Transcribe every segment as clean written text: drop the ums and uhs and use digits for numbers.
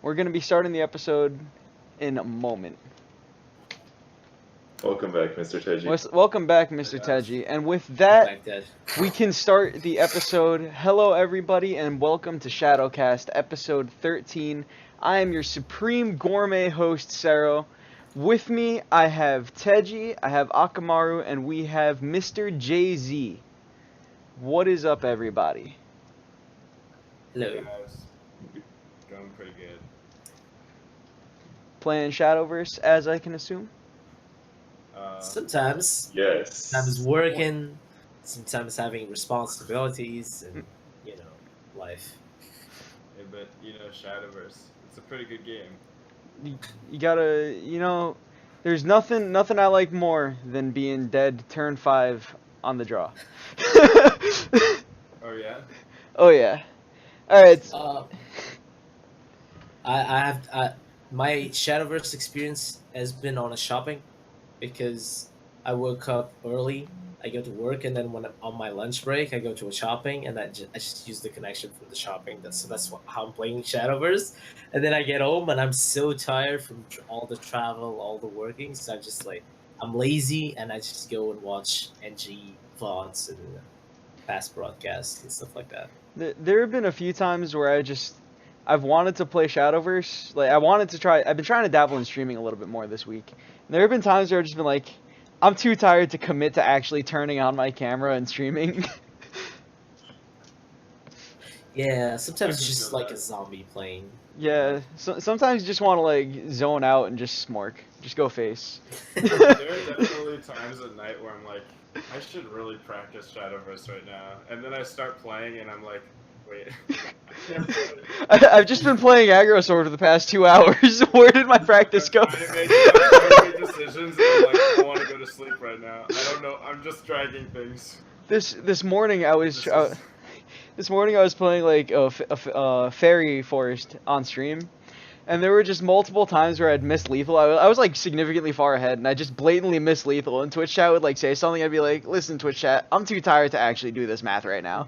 We're going to be starting the episode in a moment. Welcome back, Mr. Teji. Welcome back, Mr. Teji. And with that, Back we can start the episode. Hello, everybody, and welcome to Shadowcast, episode 13. I am your supreme gourmet host, Sero. With me, I have Teji, I have Akamaru, and we have Mr. Jay-Z. What is up, everybody? Hello. Hey guys. Going pretty good. Playing Shadowverse, as I can assume? Sometimes. Yes. Sometimes working, sometimes having responsibilities, and, life. Yeah, but, Shadowverse. It's a pretty good game. You gotta, there's nothing I like more than being dead turn 5 on the draw. Oh, yeah? Oh, yeah. Alright. My Shadowverse experience has been on a shopping, because I woke up early, I go to work, and then when I'm on my lunch break, I go to a shopping, and I just use the connection from the shopping. That's how I'm playing Shadowverse. And then I get home, and I'm so tired from all the travel, all the working, so I'm lazy, and I just go and watch NGE VODs and fast broadcasts and stuff like that. There have been a few times where I've wanted to play Shadowverse. Like, I've been trying to dabble in streaming a little bit more this week. And there have been times where I've just been like, I'm too tired to commit to actually turning on my camera and streaming. Yeah, sometimes it's just like a zombie playing. Yeah, sometimes you just want to, like, zone out and just smork. Just go face. There are definitely times at night where I'm like, I should really practice Shadowverse right now. And then I start playing and I'm like, wait. I've just been playing aggro sword for the past 2 hours. Where did my practice go? I'm trying to make decisions and I'm like, I want to go to sleep right now. I don't know. I'm just dragging things. This morning I was playing like a fairy forest on stream, and there were just multiple times where I'd missed lethal. I was like significantly far ahead, and I just blatantly missed lethal. And Twitch chat would like say something. I'd be like, "Listen, Twitch chat, I'm too tired to actually do this math right now."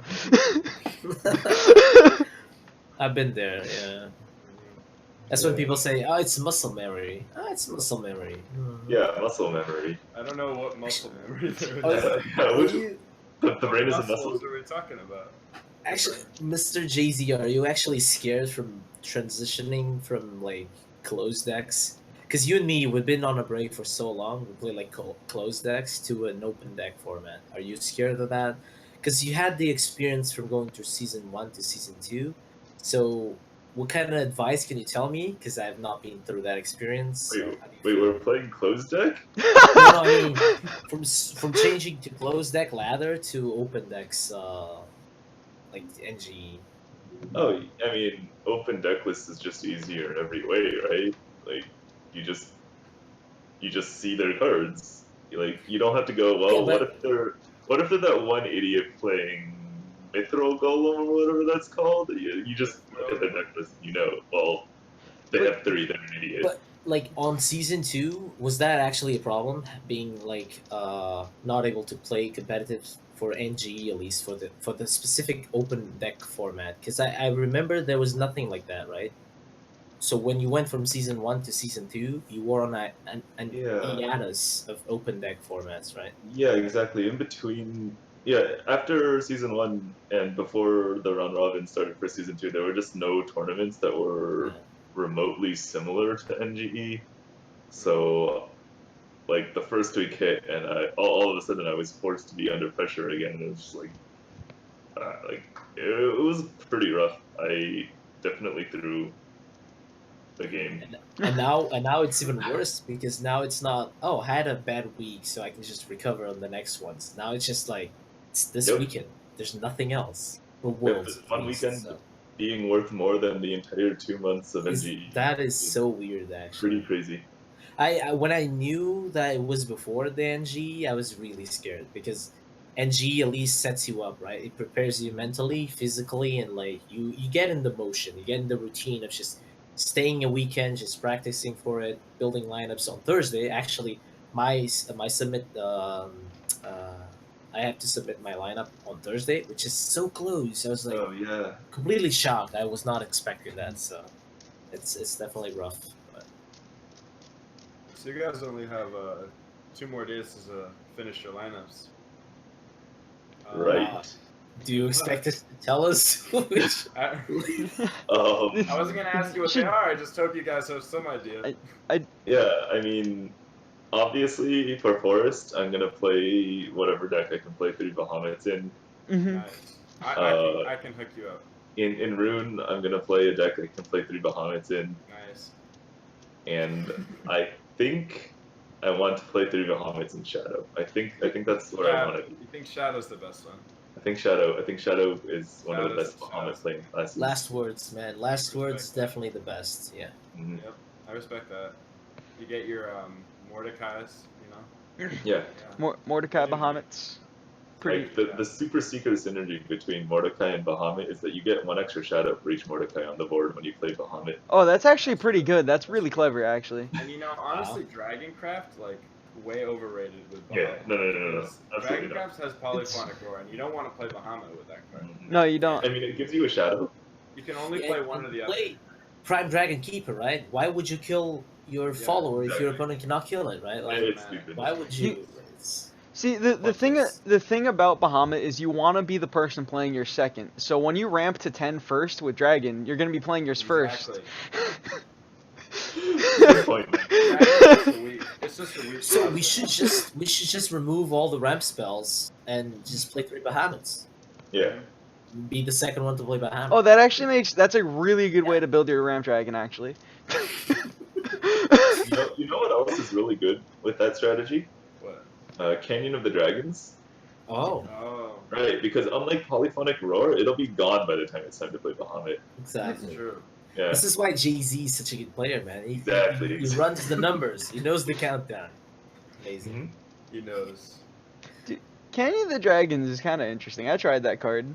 I've been there, yeah. That's when people say, "Oh, it's muscle memory." Oh, it's muscle memory. Yeah, muscle memory. I don't know what muscle memory there Oh, is. The brain is a What muscle. muscles are we talking about? Actually, Mr. Jay-Z, are you actually scared from transitioning from like closed decks? Because you and me, we've been on a break for so long. We play like closed decks to an open deck format. Are you scared of that? Because you had the experience from going through season 1 to season 2. So, what kind of advice can you tell me? Because I have not been through that experience. So Wait, we're playing closed deck? No, I mean, from changing to closed deck ladder to open decks, like NGE. Oh, I mean, open deck list is just easier in every way, right? Like, you just see their cards. You don't have to go, well, Yeah, what if they're that one idiot playing Mithril Golem or whatever that's called? You just look at their deck list and well, they have 3, they're an idiot. But like on season 2, was that actually a problem? Being like not able to play competitive for NGE, at least for the specific open deck format? Because I remember there was nothing like that, right? So when you went from season 1 to season 2, you were on an hiatus of open deck formats, right? Yeah, exactly. In between, after season 1 and before the round robin started for season 2, there were just no tournaments that were remotely similar to NGE. So, like, the first week hit, and all of a sudden I was forced to be under pressure again. And it was just it was pretty rough. I definitely threw the game. And now it's even worse, because now it's not, oh, I had a bad week, so I can just recover on the next ones. Now it's just like, it's this weekend. There's nothing else. For Worlds. This one weekend being worth more than the entire 2 months of NGE. That is so weird, actually. Pretty crazy. I when I knew that it was before the NGE, I was really scared, because NGE at least sets you up, right? It prepares you mentally, physically, and like you get in the motion, you get in the routine of just staying a weekend, just practicing for it, building lineups on Thursday. Actually, my submit I have to submit my lineup on Thursday, which is so close. I was like, oh yeah, completely shocked. I was not expecting that. So It's definitely rough. But So you guys only have 2 more days to finish your lineups. Right. do you expect us to tell us which? I Um, wasn't gonna ask you what they are. I just hope you guys have some idea. yeah, I mean, obviously for Forest, I'm gonna play whatever deck I can play 3 Bahamut's in. Mhm. Nice. I can hook you up. In Rune, I'm gonna play a deck I can play 3 Bahamut's in, Nice. and I think I want to play 3 Bahamut's in Shadow. I think that's where I want to be. You think Shadow's the best one? I think Shadow is one of the Shadow's- best Bahamut playing classes. Last words, man. Last words, Respect that. definitely the best. Yeah. Mhm. Yep, I respect that. You get your Mordecai's, you know. Yeah. Mordecai Bahamut's. Pretty. Like the super secret synergy between Mordecai and Bahamut is that you get 1 extra shadow for each Mordecai on the board when you play Bahamut. Oh, that's actually pretty good. That's really clever, actually. And you know, honestly, Dragoncraft like way overrated with Bahamut. Yeah, no. Because Absolutely not. Dragoncraft has polyphonic roar, and you don't want to play Bahamut with that card. No, you don't. I mean, it gives you a shadow. You can only Yeah, play one or the other. Play Prime Dragon Keeper, right? Why would you kill your follower if your opponent cannot kill it, right? Like, It's stupid. why would you? See, the Pointless. thing about Bahamut is you want to be the person playing your second. So when you ramp to 10 first with Dragon, you're going to be playing yours Exactly. Good point. It's just a weak. So we should just remove all the ramp spells and just play 3 Bahamuts. Yeah. Be the second one to play Bahamut. Oh, that actually that's a really good way to build your ramp dragon, actually. You know what else is really good with that strategy? What? Canyon of the Dragons. Oh, Oh, Right, because unlike Polyphonic Roar, it'll be gone by the time it's time to play Bahamut. that's exactly. true. Yeah. This is why Jay-Z is such a good player, man. Exactly. He runs the numbers. He knows the countdown. Amazing. Mhm. He knows. Canyon of the Dragons is kind of interesting. I tried that card.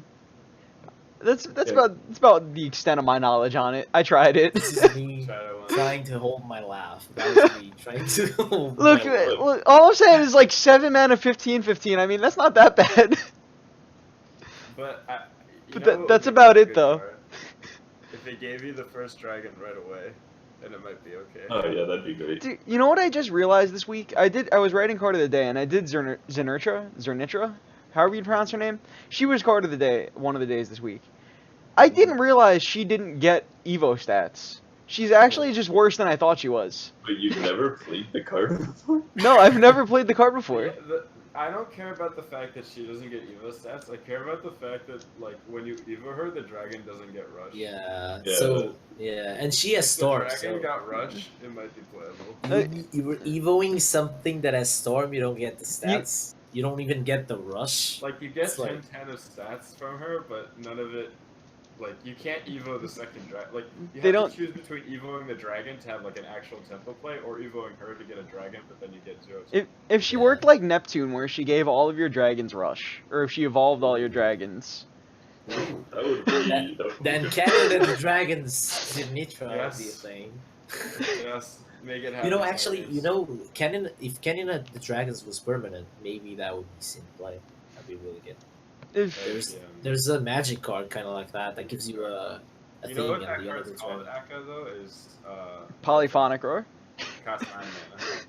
That's Yeah. about the extent of my knowledge on it. I tried it. This is me Shadow one. trying to hold my laugh. That was me trying to hold Look, my laugh. look, all I'm saying is like 7 mana, 15/15. I mean, that's not that bad. But But you know what that's would be about a it, good though. card? If they gave you the first dragon right away, then it might be okay. Oh yeah, that'd be great. Dude, you know what I just realized this week? I was writing card of the day, and I did Zernitra, however you pronounce her name. She was card of the day, one of the days this week. I didn't realize she didn't get Evo stats. She's actually just worse than I thought she was. But you've never played the card before? No, I've never played the card before. Yeah, I don't care about the fact that she doesn't get Evo stats. I care about the fact that, like, when you Evo her, the dragon doesn't get rushed. Yeah. Yeah. So yeah, and she has If the storm. dragon So got rushed, it might be playable. you were evoing something that has storm. You don't get the stats. You don't even get the rush. Like, you get It's like- 10 of stats from her, but none of it. Like, you can't Evo the second dragon. Like, you They have don't- to choose between Evoing the dragon to have, like, an actual tempo play, or Evoing her to get a dragon, but then you get 0. If she worked like Neptune, where she gave all of your dragons rush, or if she evolved all your dragons. That would be. Then Canyon and the Dragons Zernitra Yes. would be a thing. Yes, make it happen. You know, actually, Saturdays. you know, Canyon. If Canyon and the Dragons was permanent, maybe that would be in play. That'd be really good. If There's a magic card kind of like that gives you a You thing know what and that the other card's dragon. called, Akka, though? Is, Polyphonic Roar. cost 9 mana.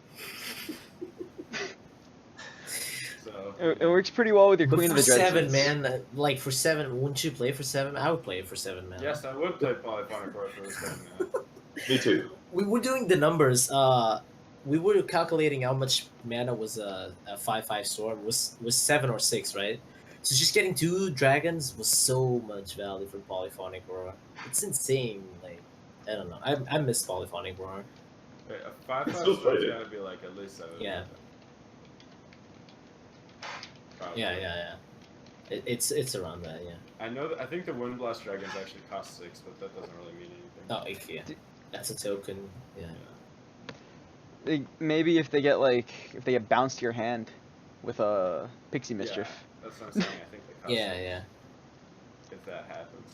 So, It works pretty well with your But Queen of for the Dreadful. 7, man, like for 7, wouldn't you play for 7? I would play it for 7, man. yes, I would play Polyphonic Roar for the 7 mana. Me too. We were doing the numbers. We were calculating how much mana was a 5/5 storm was 7 or 6, right? So just getting 2 dragons was so much value for Polyphonic Roar. It's insane. Like, I don't know. I miss Polyphonic Roar. Wait, a 5/5 Still play storm's it. gotta be like at least 7. Yeah. Probably. Yeah. It's around that. Yeah. I know. I think the Windblast dragons actually cost 6, but that doesn't really mean anything. Oh, yeah. That's a token. Yeah. Maybe if they get bounced to your hand with a Pixie Mischief. Yeah, that's what I'm saying. I think they cost Yeah, 6 yeah. if that happens.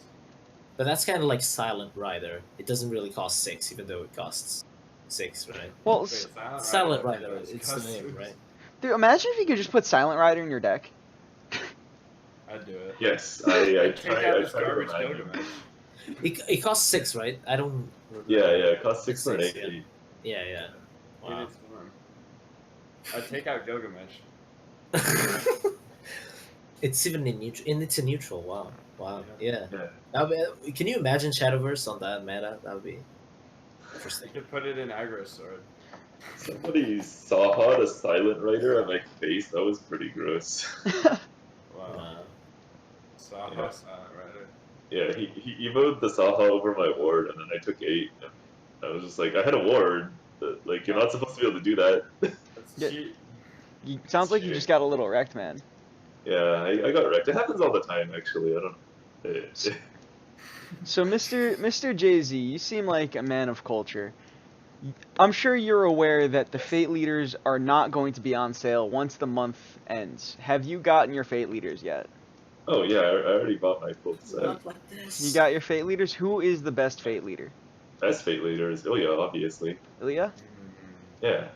But that's kind of like Silent Rider. It doesn't really cost 6, even though it costs 6, right? Well, Wait, Silent Rider Rider, does it's the cost name, 6. right? dude, imagine if you could just put Silent Rider in your deck. I'd do it. Yes, I Take try. out I this try to garbage remind him. Gilgamesh. It costs 6, right? I don't remember. Yeah, it costs 6 It's for an 6, 8. Yeah. Wow. It's fun. I'd take out Gilgamesh. It's even in neutral, and it's a neutral. Wow. Yeah. Yeah. Can you imagine Shadowverse on that meta? That would be You interesting. could put it in aggro sword. Somebody saw a silent rider at my face. That was pretty gross. Wow. Saha Yeah. Silent Rider. Yeah, he emoted the Saha over my ward, and then I took 8. And I was just like, I had a ward. But, like, you're not supposed to be able to do that. That's Yeah. cheat. Sounds like you just got a little wrecked, man. Yeah, I got wrecked. It happens all the time, actually. I don't. So, Mr. Jay-Z, you seem like a man of culture. I'm sure you're aware that the Fate Leaders are not going to be on sale once the month ends. Have you gotten your Fate Leaders yet? Oh yeah, I already bought my full set. Not like this. You got your Fate Leaders? Who is the best Fate Leader? Best Fate Leader is Ilya, obviously. Ilya? Yeah.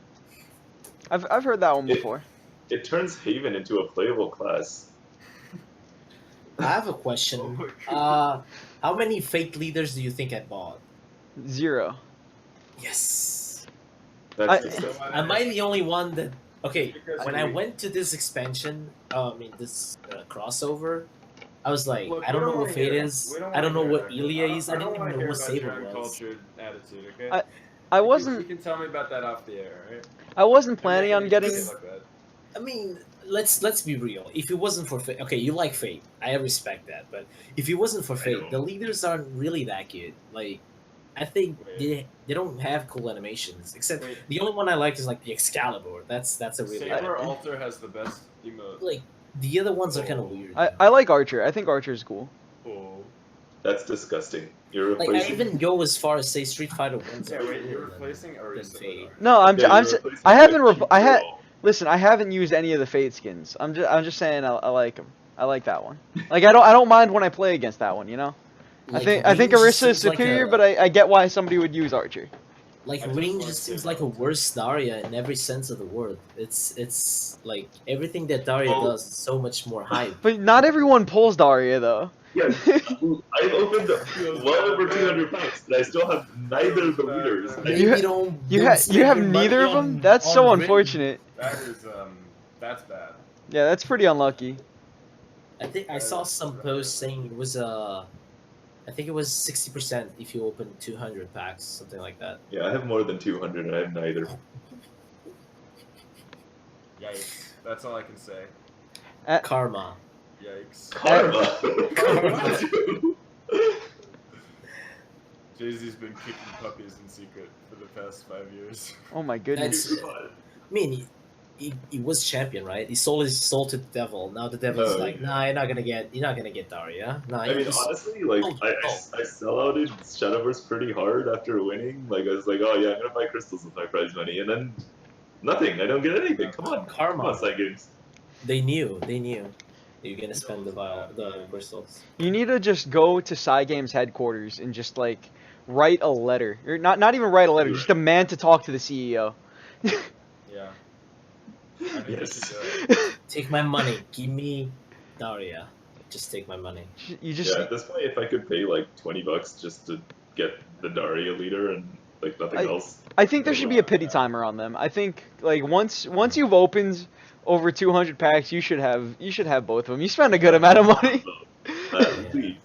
I've heard that one before. It turns Haven into a playable class. I have a question. Oh my God. How many Fate Leaders do you think I bought? 0. Yes. That's I- disgusting. Am I the only one that? Okay, Because when I went to this expansion, this crossover, I was like, Look, I don't we know what wanna Fate hear- is. we don't I don't know wanna what hear Ilya that. is. I didn't even wanna know hear what about Saber your was. uncultured attitude, okay? I You wasn't can tell me about that off the air, right? I wasn't planning on Make getting. it look bad. I mean, let's be real. If it wasn't for Fate, okay, you like Fate. I respect that. But if it wasn't for Fate, know. the leaders aren't really that good. Like, I think Wait. they don't have cool animations. Except Wait. the only one I like is like the Excalibur. That's a really Saber good. Alter has the best emote. Like the other ones are kind Oh. of weird. I like Archer. I think Archer's cool. Oh. That's disgusting. You're Like I replacing. even go as far as say Street Fighter 1. Yeah, wait, you're replacing Orisa with Fate. Archer. No, I'm Yeah, I'm you're s- replacing I haven't the I had girl. listen. I haven't used any of the Fate skins. I'm just saying I like them. I like that one. Like I don't mind when I play against that one. You know. Like, I think Ring just Orisa is seems like superior, a- but I get why somebody would use Archer. Like I just Ring wanna just say seems like a Naruto. worse Daria in every sense of the word. It's like everything that Daria Oh. does is so much more hype. But not everyone pulls Daria though. Yeah, I've opened well over 200 packs, and I still have neither of the leaders. Maybe You ha- don't You don't have spend have your money neither of them. on- That's on so Ring. unfortunate. That is that's bad. Yeah, that's pretty unlucky. I think I saw some posts saying it was I think it was 60% if you open 200 packs, something like that. Yeah, I have more than 200, and I have neither. Yikes. That's all I can say. Karma. Yikes. Karma. Karma. Jay-Z's been kicking puppies in secret for the past 5 years. Oh my goodness. That's I mean he was champion, right? He sold his soul to the devil. Now the devil's Oh, like, yeah. nah, you're not gonna get Daria. Nah, I mean, he's- honestly, like, Oh, I sellouted Shadowverse pretty hard after winning. Like, I was like, oh yeah, I'm gonna buy crystals with my prize money, and then nothing. I don't get anything. Come on, Karma. Come on, side games. They knew you're gonna spend the crystals. You need to just go to Cygames headquarters and just like write a letter, or not even write a letter, just demand to talk to the CEO. Yeah. I think they Yes. should do it. Take my money. Give me Daria. Just take my money. You just Yeah, at this point, if I could pay like $20 just to get the Daria leader and like nothing else. I think there should be a pity timer on them. I think like once you've opened over 200 packs, you should have both of them. You spend a good amount of money. Please.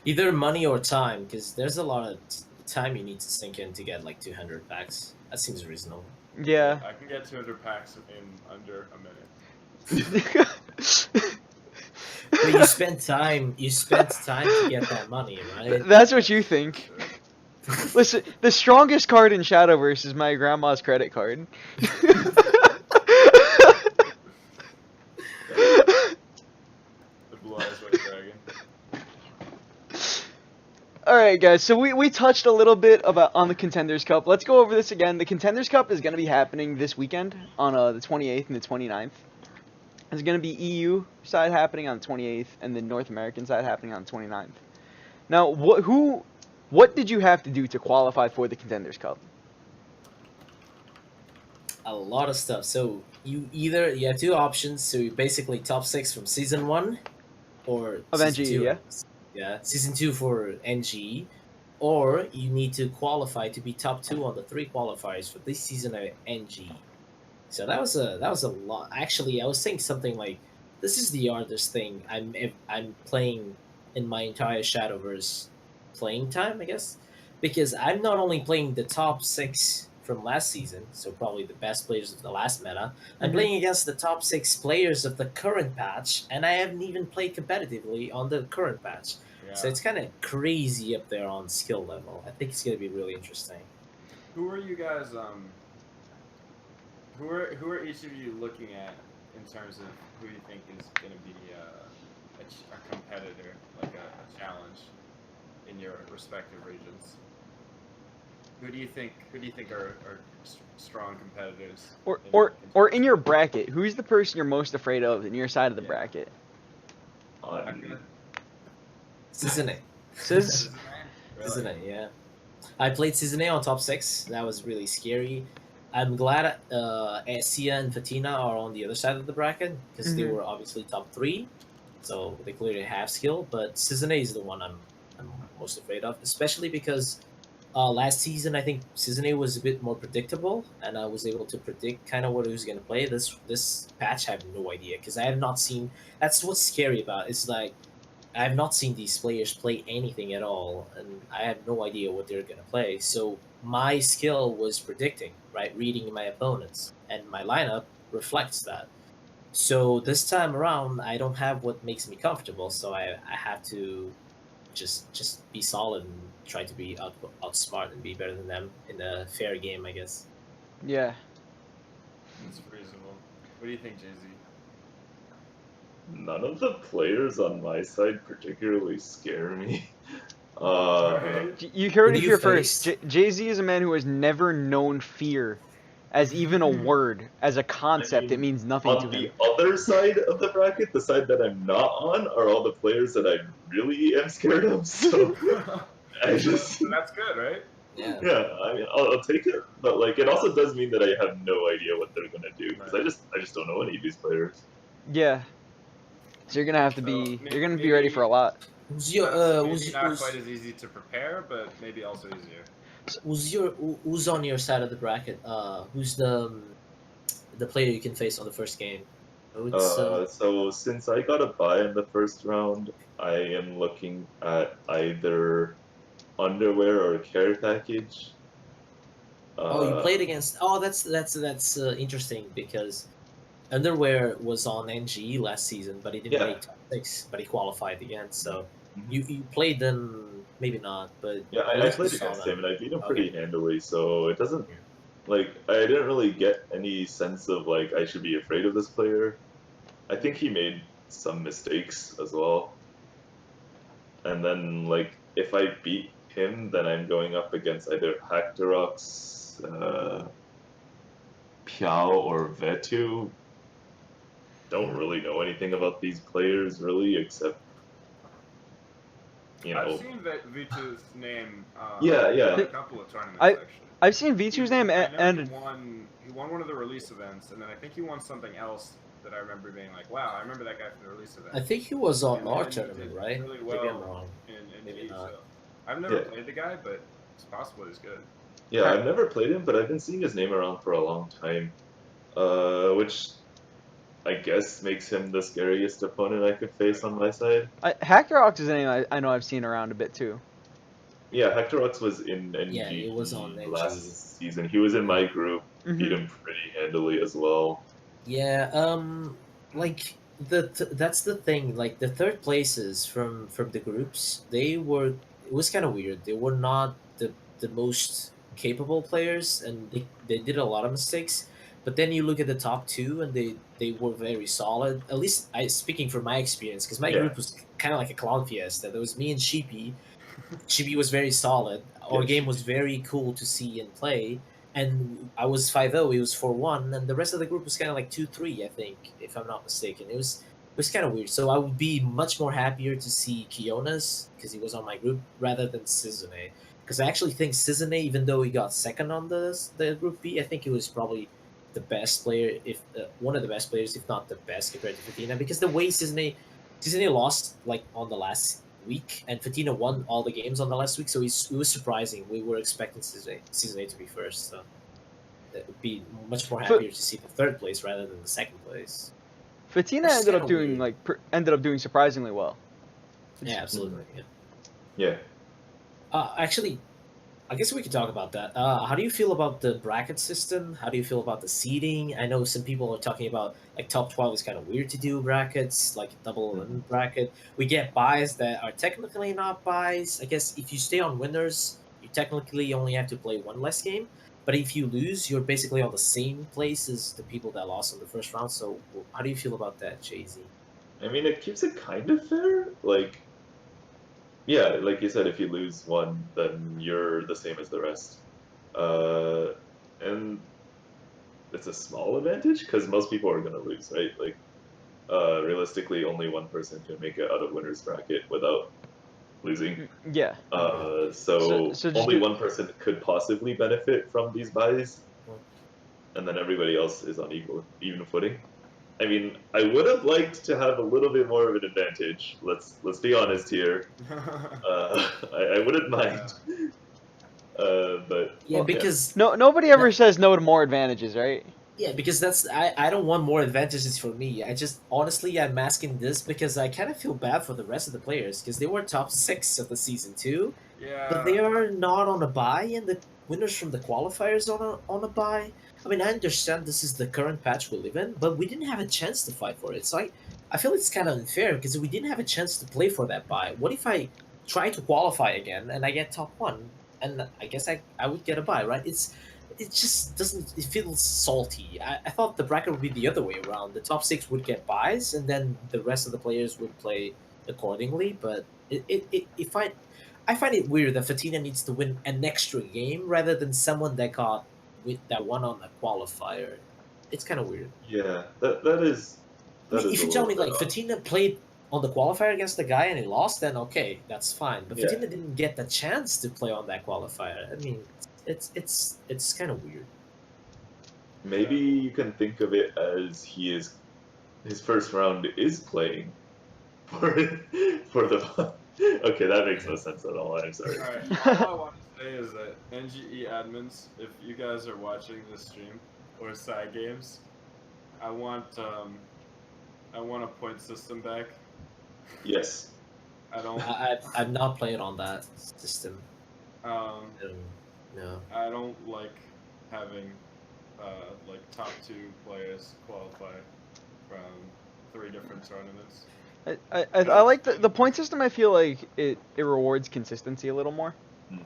Either money or time, because there's a lot of time you need to sink in to get like 200 packs. That seems reasonable. Yeah. I can get 200 packs in under a minute. But you spent time to get that money, right? That's what you think. Listen, the strongest card in Shadowverse is my grandma's credit card. The Blue Eyes White Dragon. Alright guys, so we touched a little bit on the Contenders Cup. Let's go over this again. The Contenders Cup is going to be happening this weekend on the 28th and the 29th. There's going to be EU side happening on the 28th and the North American side happening on the 29th. Now, what did you have to do to qualify for the Contenders Cup? A lot of stuff. So you have two options. So you basically top 6 from season 1 or Of season NGE, 2. yeah? Yeah, season 2 for NGE, or you need to qualify to be top 2 on the 3 qualifiers for this season of NGE. So that was a lot. Actually, I was saying something like, "This is the hardest thing I'm playing in my entire Shadowverse playing time, I guess, because I'm not only playing the top 6 from last season, so probably the best players of the last meta. I'm Mhm. playing against the top 6 players of the current patch, and I haven't even played competitively on the current patch. Yeah. So it's kind of crazy up there on skill level. I think it's gonna be really interesting." Who are you guys? Who are each of you looking at in terms of who you think is going to be a competitor, like a challenge in your respective regions? Who do you think are strong competitors? Or in your bracket, who's the person you're most afraid of in your side of the Yeah. bracket? Season 8. Says Season 8, yeah. I played Season 8 on top 6. That was really scary. I'm glad Sia and Fatina are on the other side of the bracket because they Mhm. were obviously top 3. So they clearly have skill. But Season 8 is the one I'm most afraid of, especially because last season I think Season 8 was a bit more predictable and I was able to predict kind of what he was going to play. This patch I have no idea because I have not seen. That's what's scary about it. It's like I have not seen these players play anything at all, and I have no idea what they're gonna play. So my skill was predicting, right, reading my opponents, and my lineup reflects that. So this time around, I don't have what makes me comfortable, so I have to just be solid and try to be outsmart and be better than them in a fair game, I guess. yeah. It's reasonable. What do you think, Jay Z? None of the players on my side particularly scare me. You heard Who it do you here first. face? Jay-Z is a man who has never known fear as even a word, as a concept. It mean, means nothing to on him. the other side of the bracket, the side that I'm not on, are all the players that I really am scared of. So I just, So that's good, right? Yeah. yeah, I mean, I'll take it, but like, it also does mean that I have no idea what they're gonna do because I just don't know any of these players. Yeah. So you're gonna have to So be. You're gonna be maybe ready for a lot. Who's your maybe not quite as easy to prepare, but maybe also easier. who's on your side of the bracket? Who's the player you can face on the first game? It's So since I got a bye in the first round, I am looking at either underwear or care package. you played Uh, against. Oh, that's interesting because Underwear was on NGE last season, but he didn't yeah, make top 6, but he qualified again. So mhm. you played them, maybe not, but Yeah, at I least you played saw against him them. and I beat him Okay. pretty handily, so it doesn't like I didn't really get any sense of like I should be afraid of this player. I think he made some mistakes as well. And then like if I beat him, then I'm going up against either Hactorox, Piao, or Vetu. Don't really know anything about these players really, except you I've know. seen Vitu's name Yeah, at a yeah, couple of tournaments I actually. I've seen V2's name I know and he won one of the release events, and then I think he won something else that I remember being like, wow, I remember that guy from the release event. I think he was on And our then he tournament, did right? really Maybe I'm well wrong. in Maybe NGE. not. So I've never yeah, played the guy, but it's possible he's good. yeah. I've never played him, but I've been seeing his name around for a long time. Which I guess makes him the scariest opponent I could face on my side. Hactorox is a name I know I've seen around a bit too. Yeah, Hectorox was in Yeah, it was on NGE NGE. last season. He was in my group, beat Mhm. him pretty handily as well. Yeah, like that's the thing. Like the third places from the groups, they were it was kind of weird. They were not the most capable players, and they did a lot of mistakes. But then you look at the top 2, and they were very solid. At least I speaking from my experience, because my Yeah, group was kind of like a clown fiesta. There was me and Sheepy. Chibi was very solid. Our yeah, game she, was very cool to see and play. And I was 5-0, he was 4-1, and the rest of the group was kind of like 2-3, I think, if I'm not mistaken. It was kind of weird. So I would be much more happier to see Kiona's, because he was on my group, rather than Sizune. Because I actually think Sizune, even though he got second on the group B, I think he was probably the best player, if one of the best players, if not the best, compared to Fatina. Because the way Sizune lost, like on the last week, and Fatina won all the games on the last week, so it was surprising. We were expecting season 8 to be first, so it would be much more F- happier to see the third place rather than the second place. Fatina Which is ended up kinda doing weird. ended up doing surprisingly well. Yeah, absolutely. Yeah. Yeah. Actually, I guess we could talk about that. How do you feel about the bracket system? How do you feel about the seeding? I know some people are talking about like top 12 is kind of weird to do brackets, like a double elimination bracket. We get buys that are technically not buys. I guess if you stay on winners, you technically only have to play one less game. But if you lose, you're basically on the same place as the people that lost in the first round. So how do you feel about that, Jay-Z? I mean, it keeps it kind of fair. Like, yeah, like you said, if you lose one, then you're the same as the rest. And it's a small advantage because most people are gonna lose, right? Like, realistically, only one person can make it out of winner's bracket without losing. Yeah. So So just only one person could possibly benefit from these buys, and then everybody else is on even footing. I mean, I would have liked to have a little bit more of an advantage. Let's be honest here. I wouldn't mind. But Yeah, Well, because nobody ever says no to more advantages, right? yeah, because that's I don't want more advantages for me. I just honestly I'm asking this because I kind of feel bad for the rest of the players because they were top 6 of the season 2, but they Yeah. are not on a bye, and the winners from the qualifiers on a bye. I mean, I understand this is the current patch we live in, but we didn't have a chance to fight for it. So I feel it's kind of unfair because we didn't have a chance to play for that bye. What if I try to qualify again and I get top 1? And I guess I would get a bye, right? It just doesn't, it feels salty. I thought the bracket would be the other way around. The top 6 would get buys and then the rest of the players would play accordingly, but I find it weird that Fatina needs to win an extra game rather than someone that won on the qualifier. It's kind of weird. yeah, that is I mean, a if you tell little me bit like off. Fatina played on the qualifier against the guy and he lost, then okay, that's fine. But Yeah. Fatina didn't get the chance to play on that qualifier. I mean, it's kind of weird. Maybe you can think of it as his first round is playing for for the. Okay, that makes no sense at all. I'm sorry. Alright, all I want to say is that NGE admins, if you guys are watching this stream or side games, I want a point system back. Yes. I don't I've not played on that system. No. I don't like having like top 2 players qualify from 3 different tournaments. I like the point system. I feel like it rewards consistency a little more.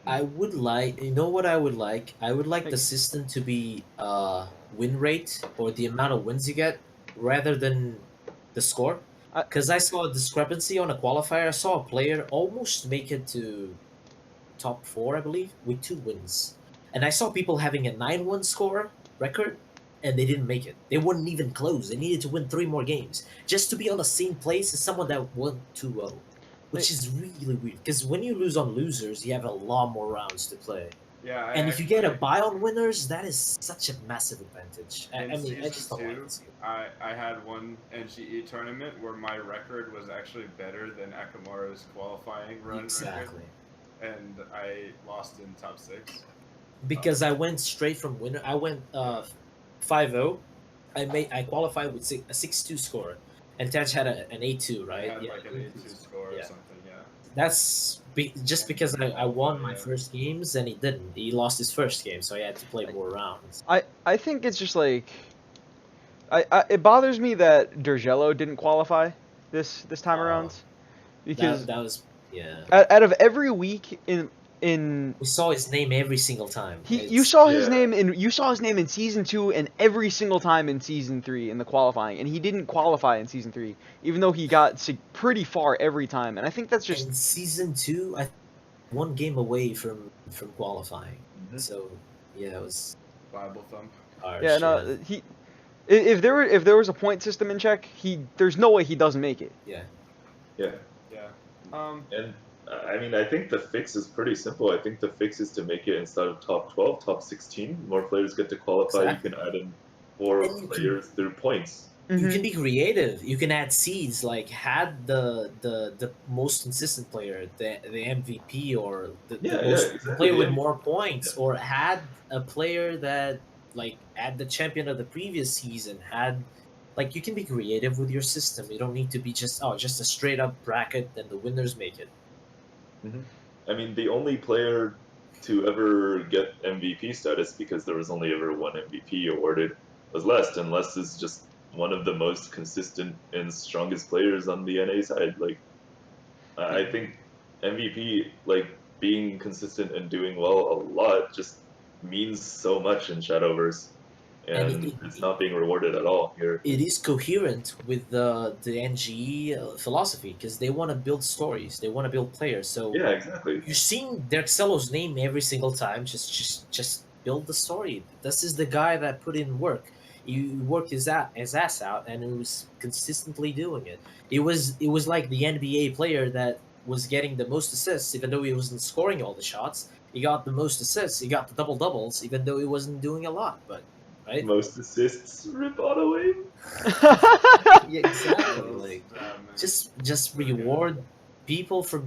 I would like, you know what I would like? I would like the system to be win rate or the amount of wins you get rather than the score. Because I saw a discrepancy on a qualifier. I saw a player almost make it to top 4, I believe, with 2 wins. And I saw people having a 9-1 score record, and they didn't make it. They wouldn't even close. They needed to win 3 more games just to be on the same place as someone that won 2-0, which is really weird. Because when you lose on losers, you have a lot more rounds to play. Yeah, And if you get a buy on winners, that is such a massive advantage. I mean, I just don't like this. I had one NGE tournament where my record was actually better than Akamura's qualifying run Exactly. record, and I lost in top 6. Because I went straight from winner. I went 5-0. I qualified with a 6-2 score, and Taj had an 8-2, right? I had like an 8-2 score or something. Yeah. That's just because I won my first games and he didn't. He lost his first game, so he had to play more rounds. I think it's just like it bothers me that Dergello didn't qualify this time around because that was out of every week in we saw his name every single time. You saw his name in season 2 and every single time in season 3 in the qualifying, and he didn't qualify in season 3 even though he got pretty far every time, and I think that's just in season 2 one game away from qualifying. So yeah, it was Bible thump. Harsh, yeah, no, if there was a point system in check, there's no way he doesn't make it. Yeah. And I mean, I think the fix is pretty simple. I think the fix is to make it instead of top 12, top 16. More players get to qualify. Exactly. You can add in 4 players through points. You Mhm. can be creative. You can add seeds, like had the most consistent player, the MVP, or the Yeah, yeah, most exactly. player with The more yeah. points, or had a player that like had the champion of the previous season. Had like you can be creative with your system. You don't need to be just a straight up bracket and the winners make it. Mhm. I mean, the only player to ever get MVP status, because there was only ever one MVP awarded, was Lest, and Lest is just one of the most consistent and strongest players on the NA side. Like, I think MVP, like being consistent and doing well a lot, just means so much in Shadowverse, And and it's not being rewarded at all here. it is coherent with the NGE philosophy because they want to build stories, they want to build players. So Yeah, exactly. you're seeing Derxelo's name every single time. Just build the story. This is the guy that put in work. He worked his ass out, and he was consistently doing it. It was like the NBA player that was getting the most assists, even though he wasn't scoring all the shots. He got the most assists. He got the double doubles, even though he wasn't doing a lot. But right, Most assists, rip Ottaway. yeah, exactly. Those, Like man. just So good. reward people for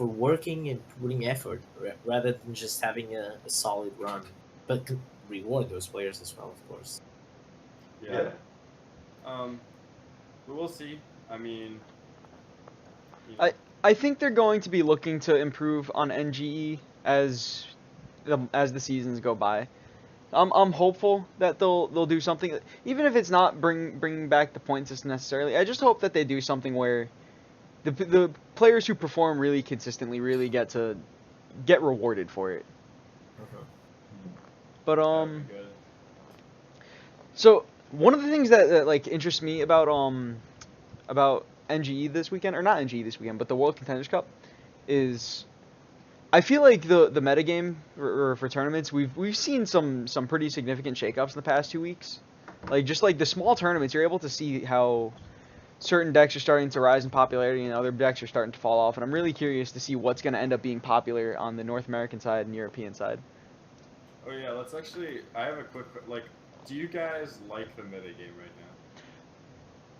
working and putting effort rather than just having a solid run, but reward those players as well, of course. Yeah. Yeah. But we'll see. I mean, you know, I think they're going to be looking to improve on NGE as the seasons go by. I'm hopeful that they'll do something, even if it's not bringing back the point system necessarily. I just hope that they do something where the players who perform really consistently really get rewarded for it. But that would be good. so one of the things that like interests me about NGE this weekend, or not NGE this weekend, but the World Contenders Cup, is I feel like the metagame for tournaments, we've seen some pretty significant shakeups in the past 2 weeks. Like just like the small tournaments, you're able to see how certain decks are starting to rise in popularity and other decks are starting to fall off. And I'm really curious to see what's going to end up being popular on the North American side and European side. Oh yeah, let's actually. I have a quick like. Do you guys like the metagame right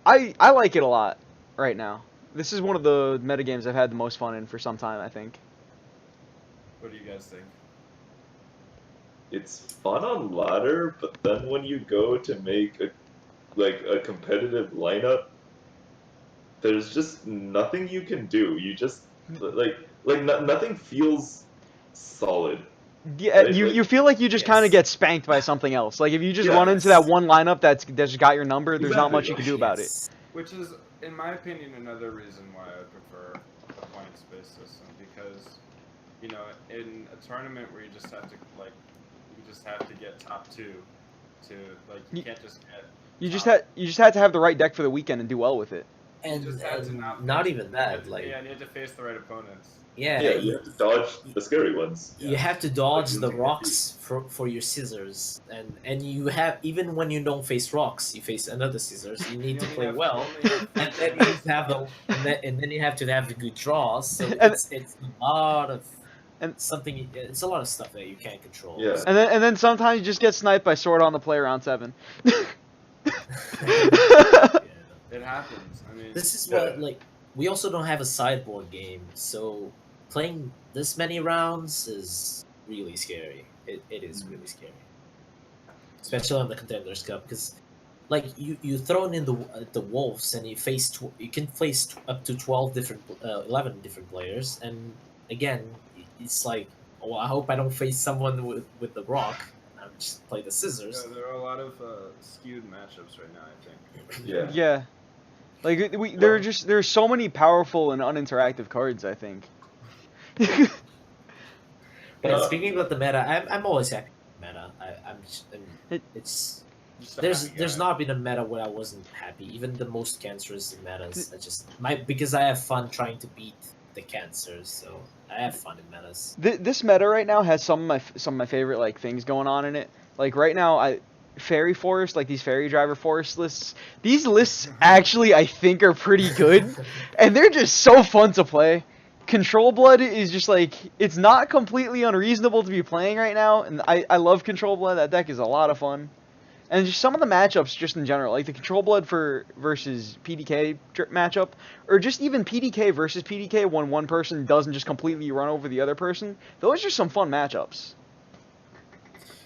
now? I like it a lot right now. This is one of the metagames I've had the most fun in for some time, I think. What do you guys think? It's fun on ladder, but then when you go to make a competitive lineup, there's just nothing you can do. You just nothing feels solid. Yeah, Right? you feel like you just kind of Yes. get spanked by something else. Like if you just Yeah. run into that one lineup that's just got your number, there's not Exactly. much you can do about it. Yes. Which is, in my opinion, another reason why I prefer the points-based system, because, you know, in a tournament where you just have to get top two to like you You- can't just get You just top- had to have the right deck for the weekend and do well with it. And, you just had to and not not face- even you that, had to- like yeah, and you had to face the right opponents. yeah, Yeah, you have to dodge the scary ones. you have to dodge Like the using rocks for your scissors, and you have, even when you don't face rocks, you face another scissors. You need You to only play have- well, only have and three then you points have left. and then you have to have the good draws. So And- it's a lot of And- something. It's a lot of stuff that you can't control. Yeah. And then sometimes you just get sniped by sword on the play round 7. Yeah. It happens. I mean, This is Yeah. what, like, we also don't have a sideboard game, so playing this many rounds is really scary. It is really scary, especially on the Contenders Cup, because like you thrown in the wolves and you face you can face up to 12 different 11 different players, and again it's like, oh, I hope I don't face someone with the rock. I'm just play the scissors. yeah, there are a lot of skewed matchups right now, I think. Yeah. Yeah. Like there's so many powerful and uninteractive cards, I think. But Uh, speaking about the meta, I'm always happy with the meta. It's Just a there's happy there's guy. not been a meta where I wasn't happy. Even the most cancerous metas, because I have fun trying to beat the cancers, so I have fun in metas. This meta right now has some of my favorite like things going on in it. Like right now, fairy forest, like these fairy driver forest lists. These lists actually I think are pretty good, and they're just so fun to play. Control Blood is just like, it's not completely unreasonable to be playing right now, and I love Control Blood. That deck is a lot of fun. And just some of the matchups, just in general, like the Control Blood versus PDK matchup, or just even PDK versus PDK when one person doesn't just completely run over the other person. Those are some fun matchups.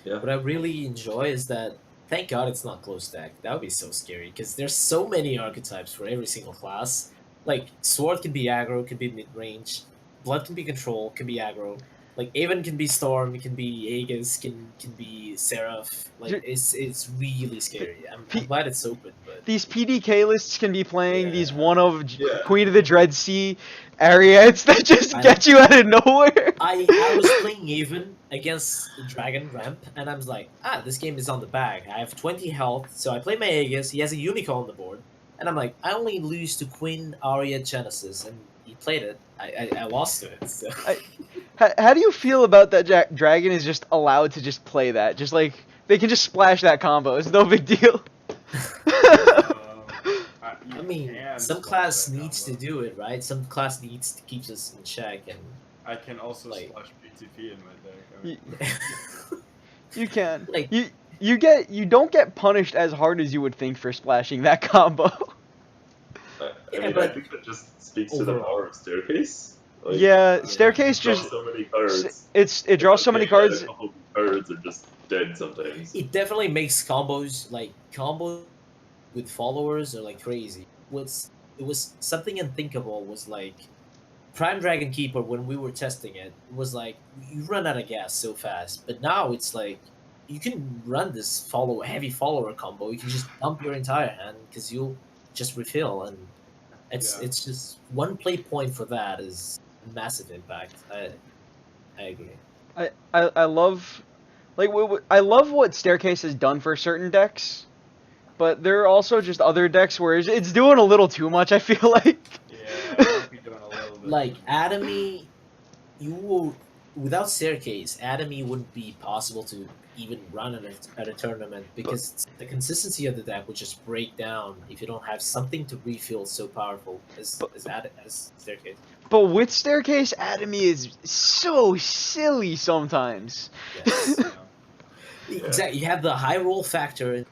Yeah. What I really enjoy is that, thank God it's not close stack. That would be so scary because there's so many archetypes for every single class. Like sword can be aggro, can be mid range. Blood can be control, can be aggro. Like Aven can be storm, it can be Aegis, can be Seraph. Like Ju- it's really scary. I'm P- glad it's open, but These PDK lists can be playing these Yeah. one of Yeah. Queen of the Dread Sea Ariads that just I- get you out of nowhere. I was playing Aven against Dragon Ramp, and I was like, this game is on the bag. I have 20 health, so I play my Aegis. He has a Unicorn on the board, and I'm like, I only lose to Queen Aria Genesis, and he played it. I lost to it. So. How do you feel about that Dragon is just allowed to just play that? Just like, they can just splash that combo. It's no big deal. I mean, some class needs to do it, right? Some class needs to keep us in check, and I can also like- splash BTP in my deck. I You, mean, you can. Like- You don't get punished as hard as you would think for splashing that combo. I Yeah, mean, I but think that just speaks to the overall- power of Staircase. Like, Yeah, Staircase it draws just so many cards. it draws so many Okay, that cards. A couple cards are just dead sometimes. it definitely makes combos with followers are like crazy. It was something unthinkable. Was like Prime Dragon Keeper when we were testing it was like you run out of gas so fast, but now it's like you can run this heavy follower combo. You can just dump your entire hand because you'll just refill, and Yeah. it's just one play point for that is massive impact. I agree. I love like I love what Staircase has done for certain decks, but there are also just other decks where it's doing a little too much. I feel like. yeah, I might be doing a little bit. Like Atomy, you will without Staircase, Atomy wouldn't be possible to even run at a tournament because the consistency of the deck would just break down if you don't have something to refill so powerful as Staircase. But with Staircase, Atomy is so silly sometimes. Yes. Yeah. Exactly. You have the high roll factor. And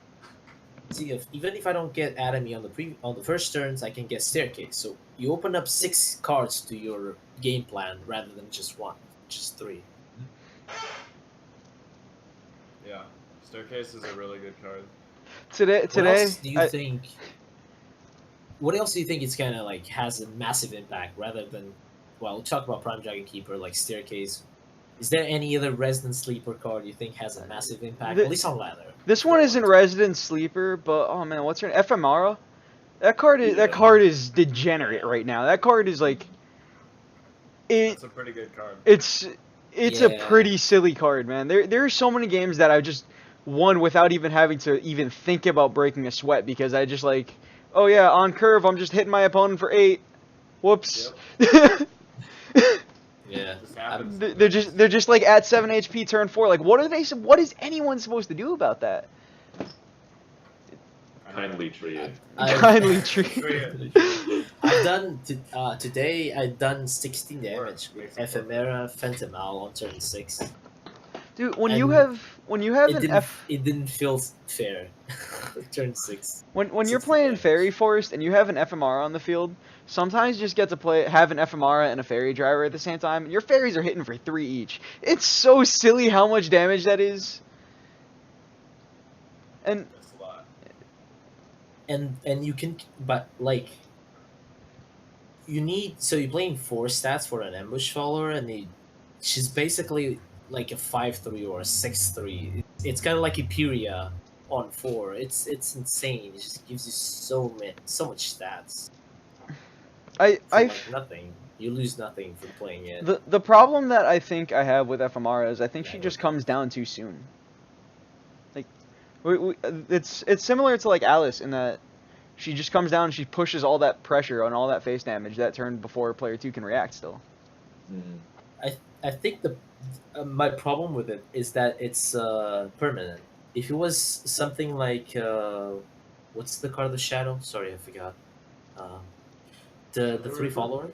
see, even if I don't get Atomy on the first turns, I can get Staircase. So you open up 6 cards to your game plan rather than just 1, just 3. Yeah, Staircase is a really good card. Today, What else do you I- think? What else do you think it's kind of like has a massive impact rather than? Well, we'll talk about Prime Dragon Keeper, like Staircase. Is there any other Resident Sleeper card you think has a massive impact, at least on ladder? this one isn't Resident Sleeper, but oh man, what's her name? Ephemera? That card is degenerate right now. That card is like That's a pretty good card. it's a Yeah. pretty silly card, man. There are so many games that I just won without even having to even think about breaking a sweat because I just like, oh yeah, on curve I'm just hitting my opponent for 8. Whoops. Yeah. This happens. they're just like at 7 HP turn 4. Like what is anyone supposed to do about that? Kindly treated. Kindly treat. I've done today. I've done 16 damage with Ephemera Phantom Owl on turn 6. Dude, when And you have It an didn't. It didn't feel fair. turn 6. when you're 60 playing damage. Fairy Forest and you have an FMR on the field, sometimes you just get to have an FMR and a Fairy Driver at the same time. Your fairies are hitting for 3 each. It's so silly how much damage that is. And That's a lot. And you can, but like, you need. So you're playing 4 stats for an ambush follower, and she's basically like a 5/3 or a 6/3. It's kind of like Imperia on 4. It's insane. It just gives you so much stats. I For, like, nothing. You lose nothing from playing it. the problem that I think I have with FMR is I think she Yeah, just comes down too soon. Like, it's similar to like Alice in that she just comes down and she pushes all that pressure on all that face damage that turn before player 2 can react still. I think my problem with it is that it's permanent. If it was something like what's the card of the Shadow? Sorry, I forgot. The 3 follower,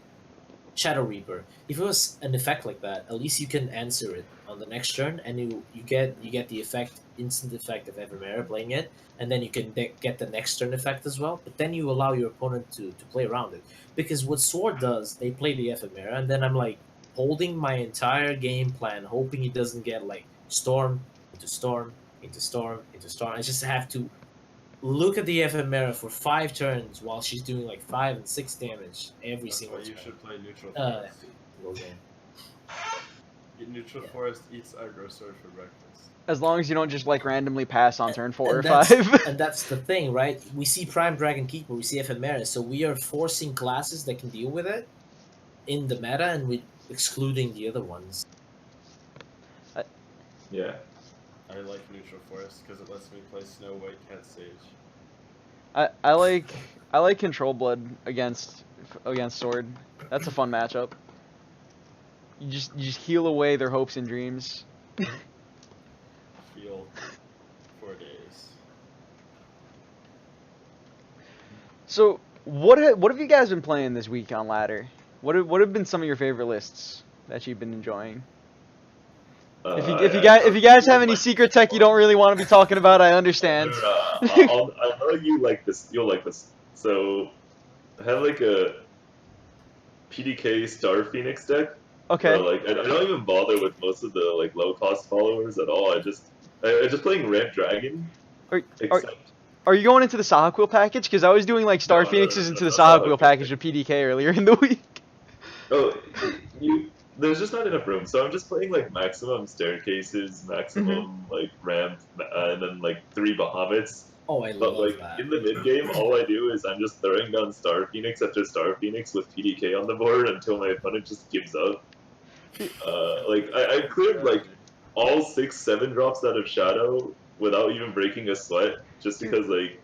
Shadow Reaper. If it was an effect like that, at least you can answer it on the next turn, and you get the effect instant effect of Ephemera playing it, and then you can get the next turn effect as well. But then you allow your opponent to play around it, because what Sword does, they play the Ephemera, and then I'm like holding my entire game plan, hoping he doesn't get like storm into storm into storm into storm. I just have to look at the Ephemera for 5 turns while she's doing like 5 and 6 damage every That's single why you turn. should play neutral Uh, forest. Single game. Neutral Yeah. forest eats aggro sword for breakfast. As long as you don't just like randomly pass on turn 4 or And 5. and that's the thing, right? We see Prime Dragon Keeper, we see Ephemera, so we are forcing classes that can deal with it in the meta, and we excluding the other ones. Yeah. I like neutral forest because it lets me play Snow White Cat Sage. I like Control Blood against Sword. That's a fun matchup. You just heal away their hopes and dreams. Heal 4 days. So what have you guys been playing this week on ladder? What have been some of your favorite lists that you've been enjoying? If you guys have any secret tech you don't really want to be talking about, I understand. I know you like this. You'll like this. So, I have like a PDK Star Phoenix deck. Okay. Where, like I don't even bother with most of the like low cost followers at all. I just playing Ramp Dragon. Are- Except Are you going into the Sahagwil package? Because I was doing like Star No, Phoenixes into the not Sahagwil Sahagwil. package with PDK earlier in the week. oh, there's just not enough room. So I'm just playing like maximum staircases, maximum like ramp, and then like 3 Bahamut's. Oh, I But love like that. in the mid game, all I do is I'm just throwing down Star Phoenix after Star Phoenix with PDK on the board until my opponent just gives up. I cleared like all 6-7 drops out of Shadow without even breaking a sweat, just because like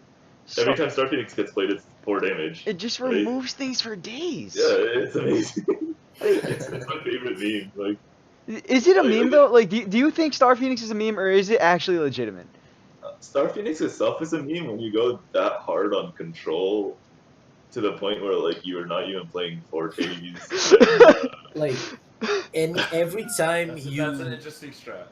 every time Star Phoenix gets played, it's 4 damage. It just right? removes things for days. Yeah, it's amazing. it's my favorite meme. Like, Is it a Like, meme though? Like, do you think Star Phoenix is a meme, or is it actually legitimate? Star Phoenix itself is a meme when you go that hard on control to the point where like you are not even playing 4Ks. Like, and every time That's an you interesting strat.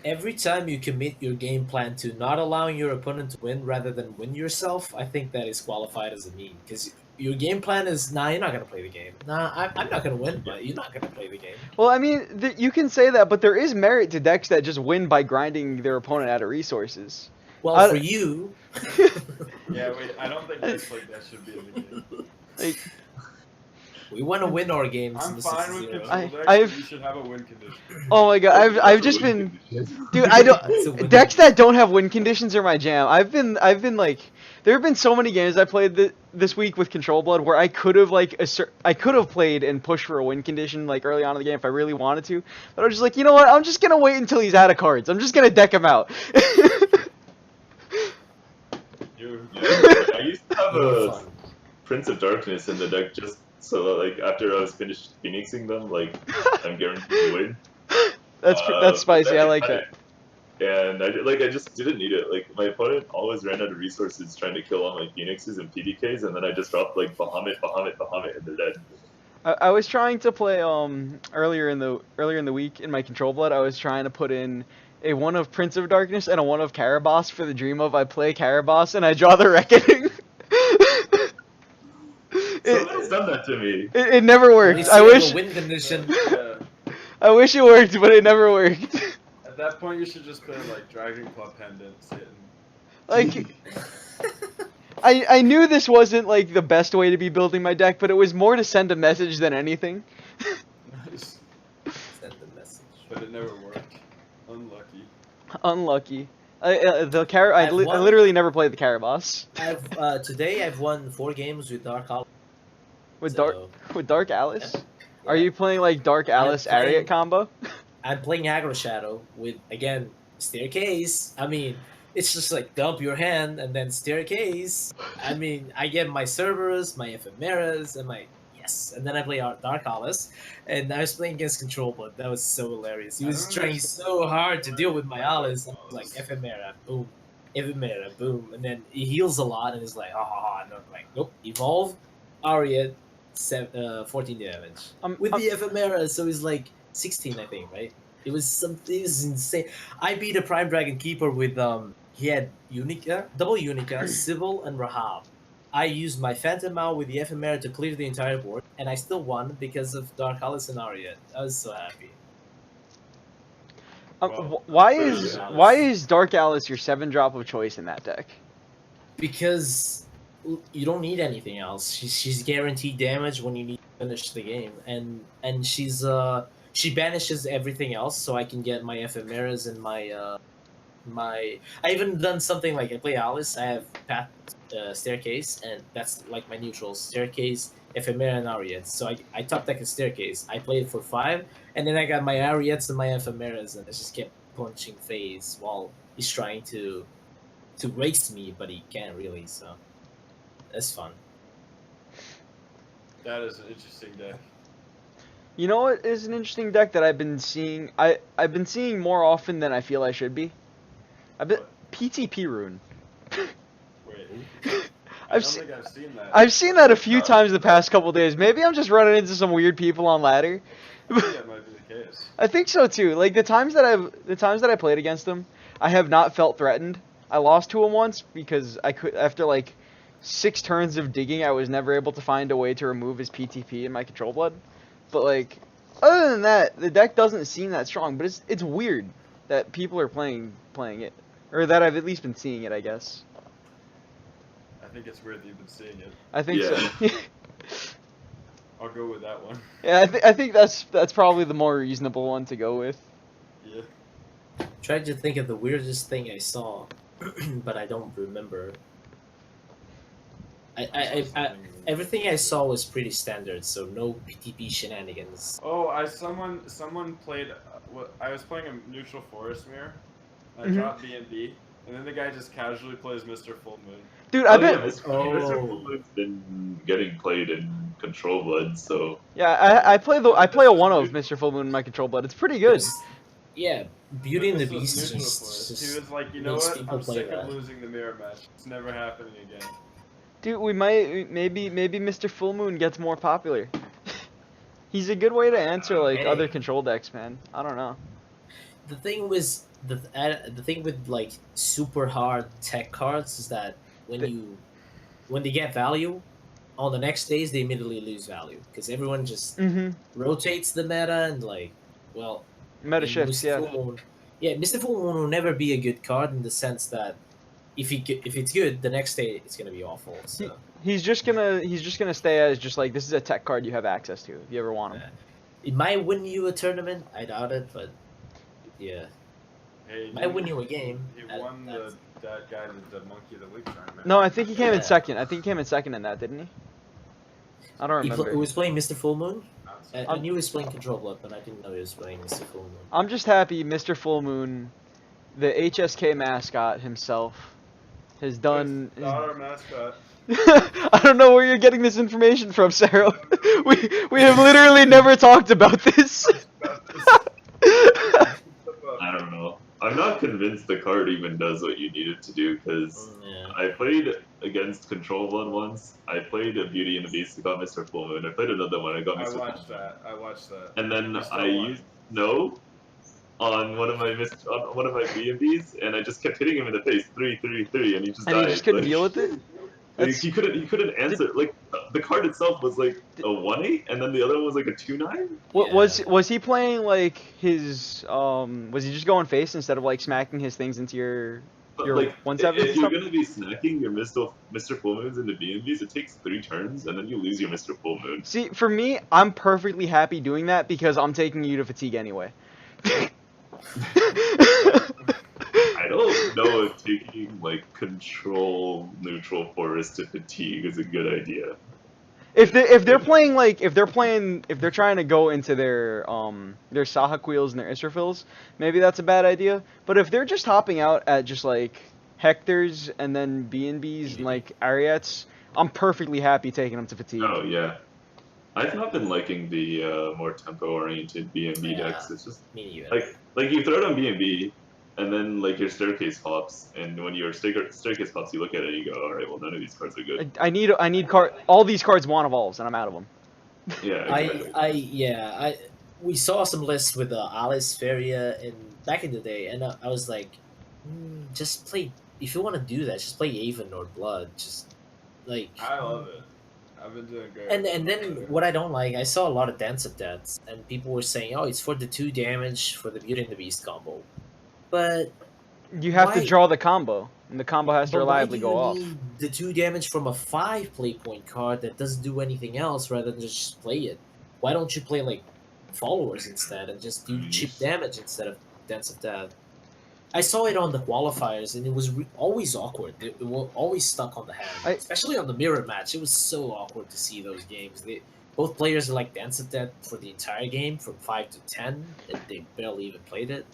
every time you commit your game plan to not allowing your opponent to win rather than win yourself, I think that is qualified as a meme, because your game plan is, nah, you're not gonna play the game. Nah, I'm not gonna win, but you're not gonna play the game. Well, I mean, you can say that, but there is merit to decks that just win by grinding their opponent out of resources. Well, for you, Yeah, wait, I don't think decks like that should be in the game. Like, we want to win our games. I'm in the fine with 6-0. control I- decks, I've- but you should have a win condition. oh my god, I've just been, dude, I That's a don't win. decks that don't have win conditions are my jam. I've been like, there have been so many games I played this week with Control Blood where I could have I could have played and pushed for a win condition like early on in the game if I really wanted to, but I was just like, you know what, I'm just gonna wait until he's out of cards. I'm just gonna deck him out. I used to have More a fun. Prince of Darkness in the deck just so that, like after I was finished phoenixing them, like I'm guaranteed to win. That's spicy. I like that. And I just didn't need it. Like my opponent always ran out of resources trying to kill all my phoenixes and PDKs, and then I just dropped like Bahamut, and they're dead. I was trying to play earlier in the week in my Control Blood. I was trying to put in a one of Prince of Darkness and a one of Caraboss for the dream of I play Caraboss and I draw the Reckoning. Someone's done that to me. It never At worked. least I you have wish a win condition. Yeah. I wish it worked, but it never worked. At that point, you should just play like Dragon Claw Pendant, sit and Like I knew this wasn't like the best way to be building my deck, but it was more to send a message than anything. nice. Send the message. But it never worked. Unlucky. Unlucky. I won. literally never played the Caraboss. Today I've won 4 games with Dark Hollow. With So, Dark Alice? yeah. Are you playing like Dark Alice playing- Ariat combo? I'm playing Aggro Shadow with, again, Staircase. I mean, it's just like dump your hand and then Staircase. I mean, I get my Cerberus, my Ephemeras, and my yes. And then I play Dark Alice. And I was playing against Control, but that was so hilarious. He was trying so hard to deal with my Alice. I was like, Ephemera, boom. Ephemera, boom. And then he heals a lot and is like, ah, and I'm like, nope, evolve, Ariat, 14 damage. With the Ephemera, so he's like 16, I think, right? It was something. It was insane. I beat a Prime Dragon Keeper with He had Unica, double Unica, Civil, and Rahab. I used my Phantom Maul with the Ephemera to clear the entire board, and I still won because of Dark Alice and Aria. I was so happy. Well, why pretty is good. why is Dark Alice your 7-drop of choice in that deck? Because you don't need anything else. She's guaranteed damage when you need to finish the game, and she banishes everything else, so I can get my ephemeras and my. I even done something like I play Alice. I have path staircase, and that's like my neutrals: staircase, ephemera, and Ariettes. So I top deck a staircase. I played it for 5, and then I got my Ariettes and my ephemeras, and I just kept punching phase while he's trying to race me, but he can't really. So that's fun. that is an interesting deck. You know what is an interesting deck that I've been seeing? I've been seeing more often than I feel I should be. What? PTP Rune. Wait. I I've don't se- think I've seen that. I've seen that a few times the past couple days. Maybe I'm just running into some weird people on ladder. I think that might be the case. I think so too. Like the times that I played against him, I have not felt threatened. I lost to him once because I could after like 6 turns of digging, I was never able to find a way to remove his PTP in my control blood. But like other than that, the deck doesn't seem that strong. But it's weird that people are playing it, or that I've at least been seeing it. I guess. I think it's weird that you've been seeing it. I think Yeah. so. I'll go with that one. Yeah, I think that's probably the more reasonable one to go with. Yeah. Tried to think of the weirdest thing I saw, but I don't remember. Everything I saw was pretty standard, so no PTP shenanigans. Oh, someone played. I was playing a neutral forest mirror. I Mhm. dropped B&B, and then the guy just casually plays Mr. Full Moon. Dude, Oh, I bet. yeah, Mr. Fullmoon's been getting played in Control Blood, so Yeah, I play a one of Mr. Full Moon in my control blood. It's pretty good. Yeah, Beauty and the This was Beast neutral just, forest. just He was like, you know makes what? people I'm play sick that. of losing the mirror match. It's never happening again. Dude, we might maybe Mr. Full Moon gets more popular. He's a good way to answer like Hey. other control decks, man. I don't know. The thing was the thing with like super hard tech cards is that when they get value, on the next days they immediately lose value because everyone just Mm-hmm. rotates the meta and like, well, Meta in shifts, Mr. yeah. Full Moon, Mr. Full Moon will never be a good card in the sense that if it's good, the next day it's gonna be awful. So He's just gonna stay as just like this is a tech card you have access to if you ever want him. it might win you a tournament. I doubt it, but yeah, Hey, it might win you a game. He That- won that's- that guy the Monkey of the Week tournament. No, I think he came in Yeah. second. I think he came in second in that, didn't he? I don't He remember. was playing Mr. Full Moon. I I'm- knew he was playing Control Blood, but I didn't know he was playing Mr. Full Moon. I'm just happy Mr. Full Moon, the HSK mascot himself, has done. Not our mascot. I don't know where you're getting this information from, Sarah. We have literally never talked about this. I don't know. I'm not convinced the card even does what you need it to do, because Yeah. I played against Control Blood once. I played a Beauty and the Beast, I got Mr. Full Moon. I played another one, I got I Mr. Full watched Moon. that. I watched that. And then You still I won. used Snow on one of my B&Bs, and I just kept hitting him in the face, 3, and he just And died. he just couldn't like, deal with it? like, That's- he couldn't answer. Like the card itself was like a 1/8, and then the other one was like a 2/9. What Yeah. was he playing like his was he just going face instead of like smacking his things into your But Your like, 1/7 if you're stuff? gonna be snacking your Mr. Full Moons into B&Bs, it takes 3 turns, and then you lose your Mr. Full Moon. See, for me, I'm perfectly happy doing that because I'm taking you to fatigue anyway. I don't know if taking like control neutral forest to fatigue is a good idea. If they're trying to go into their Sahaquils and their Israfils, maybe that's a bad idea. But if they're just hopping out at just like Hectors and then B&Bs and like Ariettes, I'm perfectly happy taking them to fatigue. Oh yeah, I've not been liking the more tempo oriented B&B Yeah. decks. It's just Me neither. like you throw it on B&B, and then like your staircase pops, and when your staircase pops, you look at it and you go, all right, well none of these cards are good. I need all these cards want evolves and I'm out of them. Yeah, exactly. we saw some lists with Alice, Feria, and back in the day, and I was like, just play. If you want to do that, just play Avon or Blood. Just like. I love it. I've been doing great. And then what I don't like, I saw a lot of Dance of Deaths, and people were saying, "Oh, it's for the 2 damage for the Beauty and the Beast combo," but You have to why- draw the combo, and the combo has to but why reliably do you go off. need the 2 damage from a 5 play point card that doesn't do anything else rather than just play it? Why don't you play like followers instead and just do cheap damage instead of Dance of Death? I saw it on the qualifiers, and it was always awkward. It was always stuck on the hand, especially on the mirror match. It was so awkward to see those games. Both players are like Dance of Death for the entire game, from 5 to 10, and they barely even played it.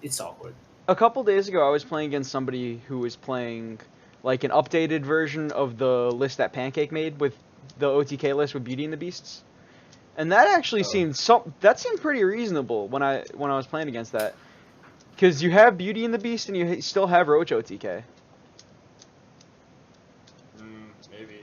It's awkward. A couple days ago, I was playing against somebody who was playing like an updated version of the list that Pancake made with the OTK list with Beauty and the Beasts, and that actually seemed pretty reasonable when I was playing against that. Because you have Beauty and the Beast, and you still have Roach OTK. Maybe.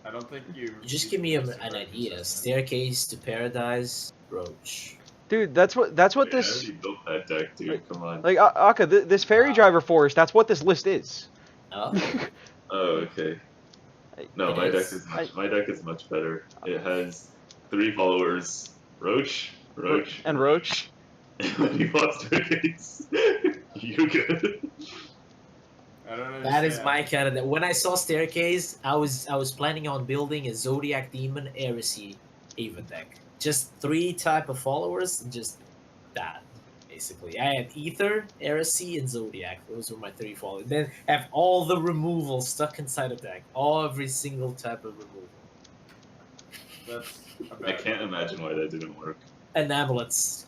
I don't think you. Just give me an idea. Staircase to Paradise, Roach. Dude, that's what I this. already built that deck, dude. Come on. Like Aka, this Fairy Driver Forest. That's what this list is. Oh. Oh, okay. No, It my is. deck is much better. It has 3 followers: Roach, And Roach. and when you lost Staircase, you're good. I don't understand. That is my kind of. When I saw Staircase, I was planning on building a Zodiac Demon Heresy Ava deck. Just 3 type of followers, and just that, basically. I had Ether, Heresy, and Zodiac. Those were my 3 followers. Then have all the removals stuck inside a deck. Every single type of removal. That's I can't imagine why that didn't work. And amulets.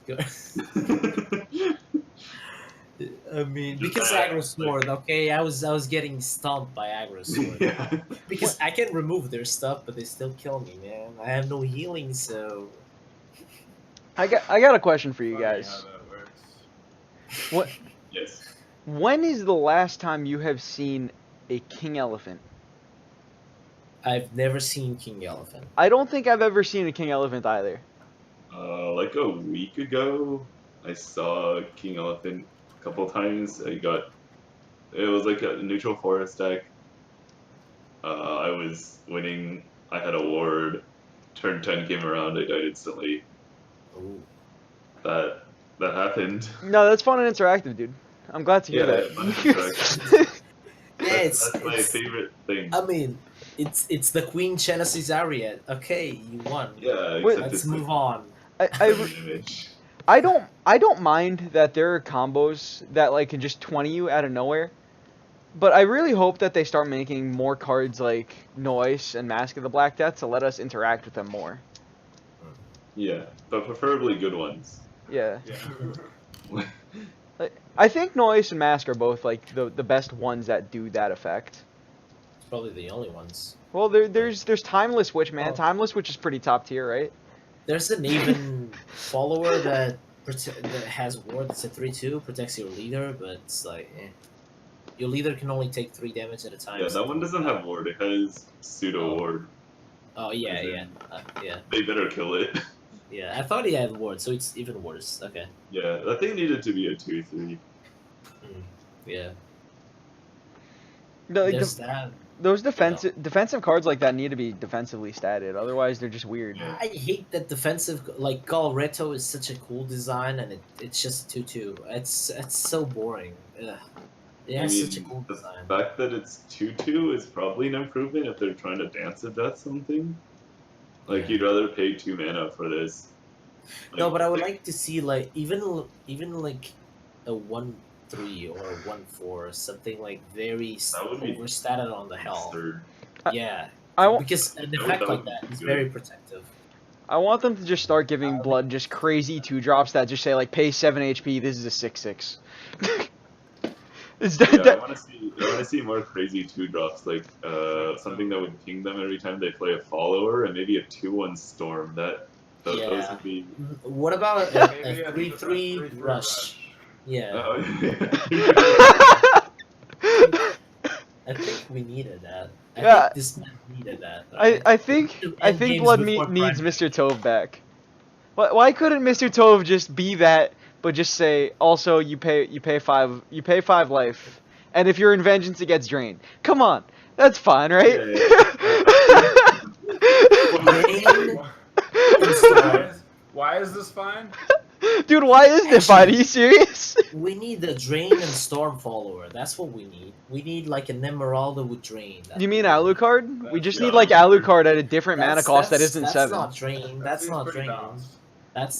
I mean, Just because that, aggro sword, okay, I was getting stomped by aggro sword. Yeah. Because I can remove their stuff, but they still kill me, man. I have no healing, so I got a question for you funny guys. how that works. What? Yes. When is the last time you have seen a king elephant? I've never seen King Elephant. I don't think I've ever seen a king elephant either. Like a week ago, I saw King Elephant a couple times. It was like a neutral forest deck. I was winning. I had a ward. Turn 10 came around. I died instantly. Ooh. That happened. No, that's fun and interactive, dude. I'm glad to hear Yeah, fun and interactive. Yeah, That's my favorite thing. I mean, it's the Queen Genesis Ariad. Okay, you won. Yeah, Wait, except Let's it's move on. image. I don't mind that there are combos that like can just 20 you out of nowhere. But I really hope that they start making more cards like Noise and Mask of the Black Death to let us interact with them more. Yeah, but preferably good ones. Yeah. Yeah. I think Noise and Mask are both like the best ones that do that effect. It's probably the only ones. Well, there's Timeless Witch, man. Oh. Timeless Witch is pretty top tier, right? There's an even follower that has ward that's a 3/2, protects your leader, but it's like, your leader can only take 3 damage at a time. Yeah, that one doesn't have ward. It has pseudo ward. Oh yeah, As in- yeah, yeah, They better kill it. yeah. I thought he had ward, so it's even worse. Okay. Yeah, that thing needed to be a 2/3. Yeah. Like, That. those defensive cards like that need to be defensively statted. Otherwise, they're just weird. Yeah. I hate that defensive. Like Galretto is such a cool design, and it's just 2/2. It's so boring. Ugh. It has such a cool the design. fact that it's 2/2 is probably an improvement if they're trying to dance a death something. Like, Yeah. you'd rather pay 2 mana for this. No, but I would like to see like even like a 1/3 or 1/4, something like very That would be overstated on the hell. absurd. Yeah, I want because an that effect would like that be is good. very protective. them to just start giving blood just crazy 2-drops that just say like pay 7 HP. This is a 6/6. Is Yeah, I that want to see more crazy 2-drops, like something that would ping them every time they play a follower, and maybe a 2/1 storm. Those Yeah. would be. What about Maybe a a 3/3 3/3 rush? Yeah, I think we needed that. I Yeah. think this man needed that. I think End games Blood before needs Prime. Mr. Tove back. Why couldn't Mr. Tove just be that, but just say also you pay five life, and if you're in vengeance it gets drained. Come on, that's fine, right? Why is this fine? Dude, why is this fine? Are you serious? We need the Drain and Storm follower. That's what we need. We need like an Emeralda with Drain. You mean Alucard? We just Yeah. need like Alucard at a different mana cost that isn't that's 7. Not Drain. That's seems not pretty Drain. balanced.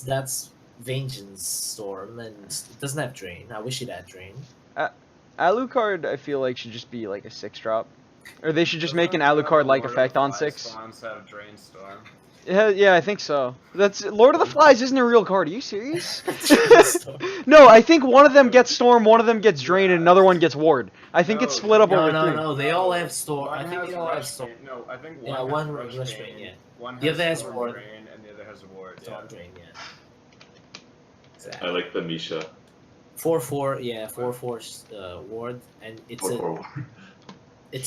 That's Vengeance Storm, and it doesn't have Drain. I wish it had Drain. Alucard, I feel like should just be like a 6-drop, or they should just Doesn't make an the Alucard like Lord of effect the on Flies 6. spawns have Drain Storm? Yeah, I think so. That's Lord of the Flies isn't a real card. Are you serious? No, I think one of them gets Storm, one of them gets Drain, and another one gets Ward. I think it's split up over 3. No. They all have Storm. One I think has they all have Rush Storm. Bane. No, I think one Yeah, has one Rush Rush Bane, Bane, yeah. One The has other has Storm Ward. Drain, and the other has Ward. Storm Yeah. Drain, yeah. I Exactly. like the Misha. 4/4, yeah, 4/4 Ward, and it's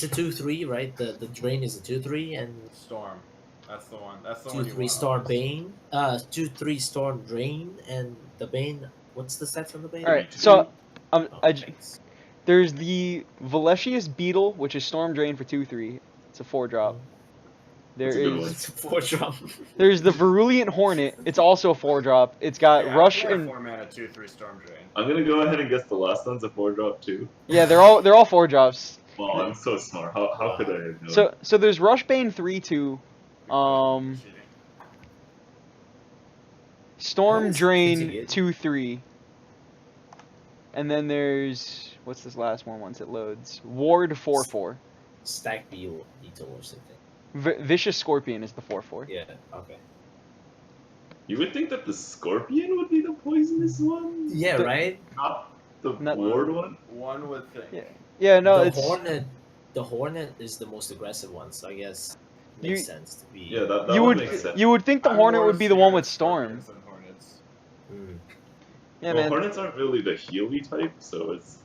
a 2/3, right? The Drain is a 2/3, and Storm. That's the one. That's the one. 2/3 Storm Bane. 2/3 Storm Drain, and the Bane. What's the stats on the Bane? All right, so Oh, thanks. there's the Valetius Beetle, which is Storm Drain for 2/3. It's a 4-drop. That's a good one. It's a 4-drop. There's the Virulent Hornet. It's also a 4-drop. It's got Yeah, Rush I think and 4 mana 2/3 Storm Drain. I'm gonna go ahead and guess the last one's a 4-drop too. yeah, they're all 4-drops. Wow, I'm so smart. How could I have known? So there's Rushbane 3/2, Cheating. Storm That's Drain pretty good. 2/3, and then there's what's this last one once it loads? Ward 4/4. Stack Beetle or something. Vicious Scorpion is the 4/4. Yeah. Okay. You would think that the Scorpion would be the poisonous one, Yeah. The- Right. not the Not- Ward one. One would think. Yeah. Yeah, no, the it's Hornet. The Hornet is the most aggressive one, so I guess it makes sense to be. Yeah, that you one would makes sense. you would think the I'm Hornet more would be the one scared with of Storm. Scorpions than Hornets. Mm. Yeah, well, man. Hornets aren't really the Healy type, so it's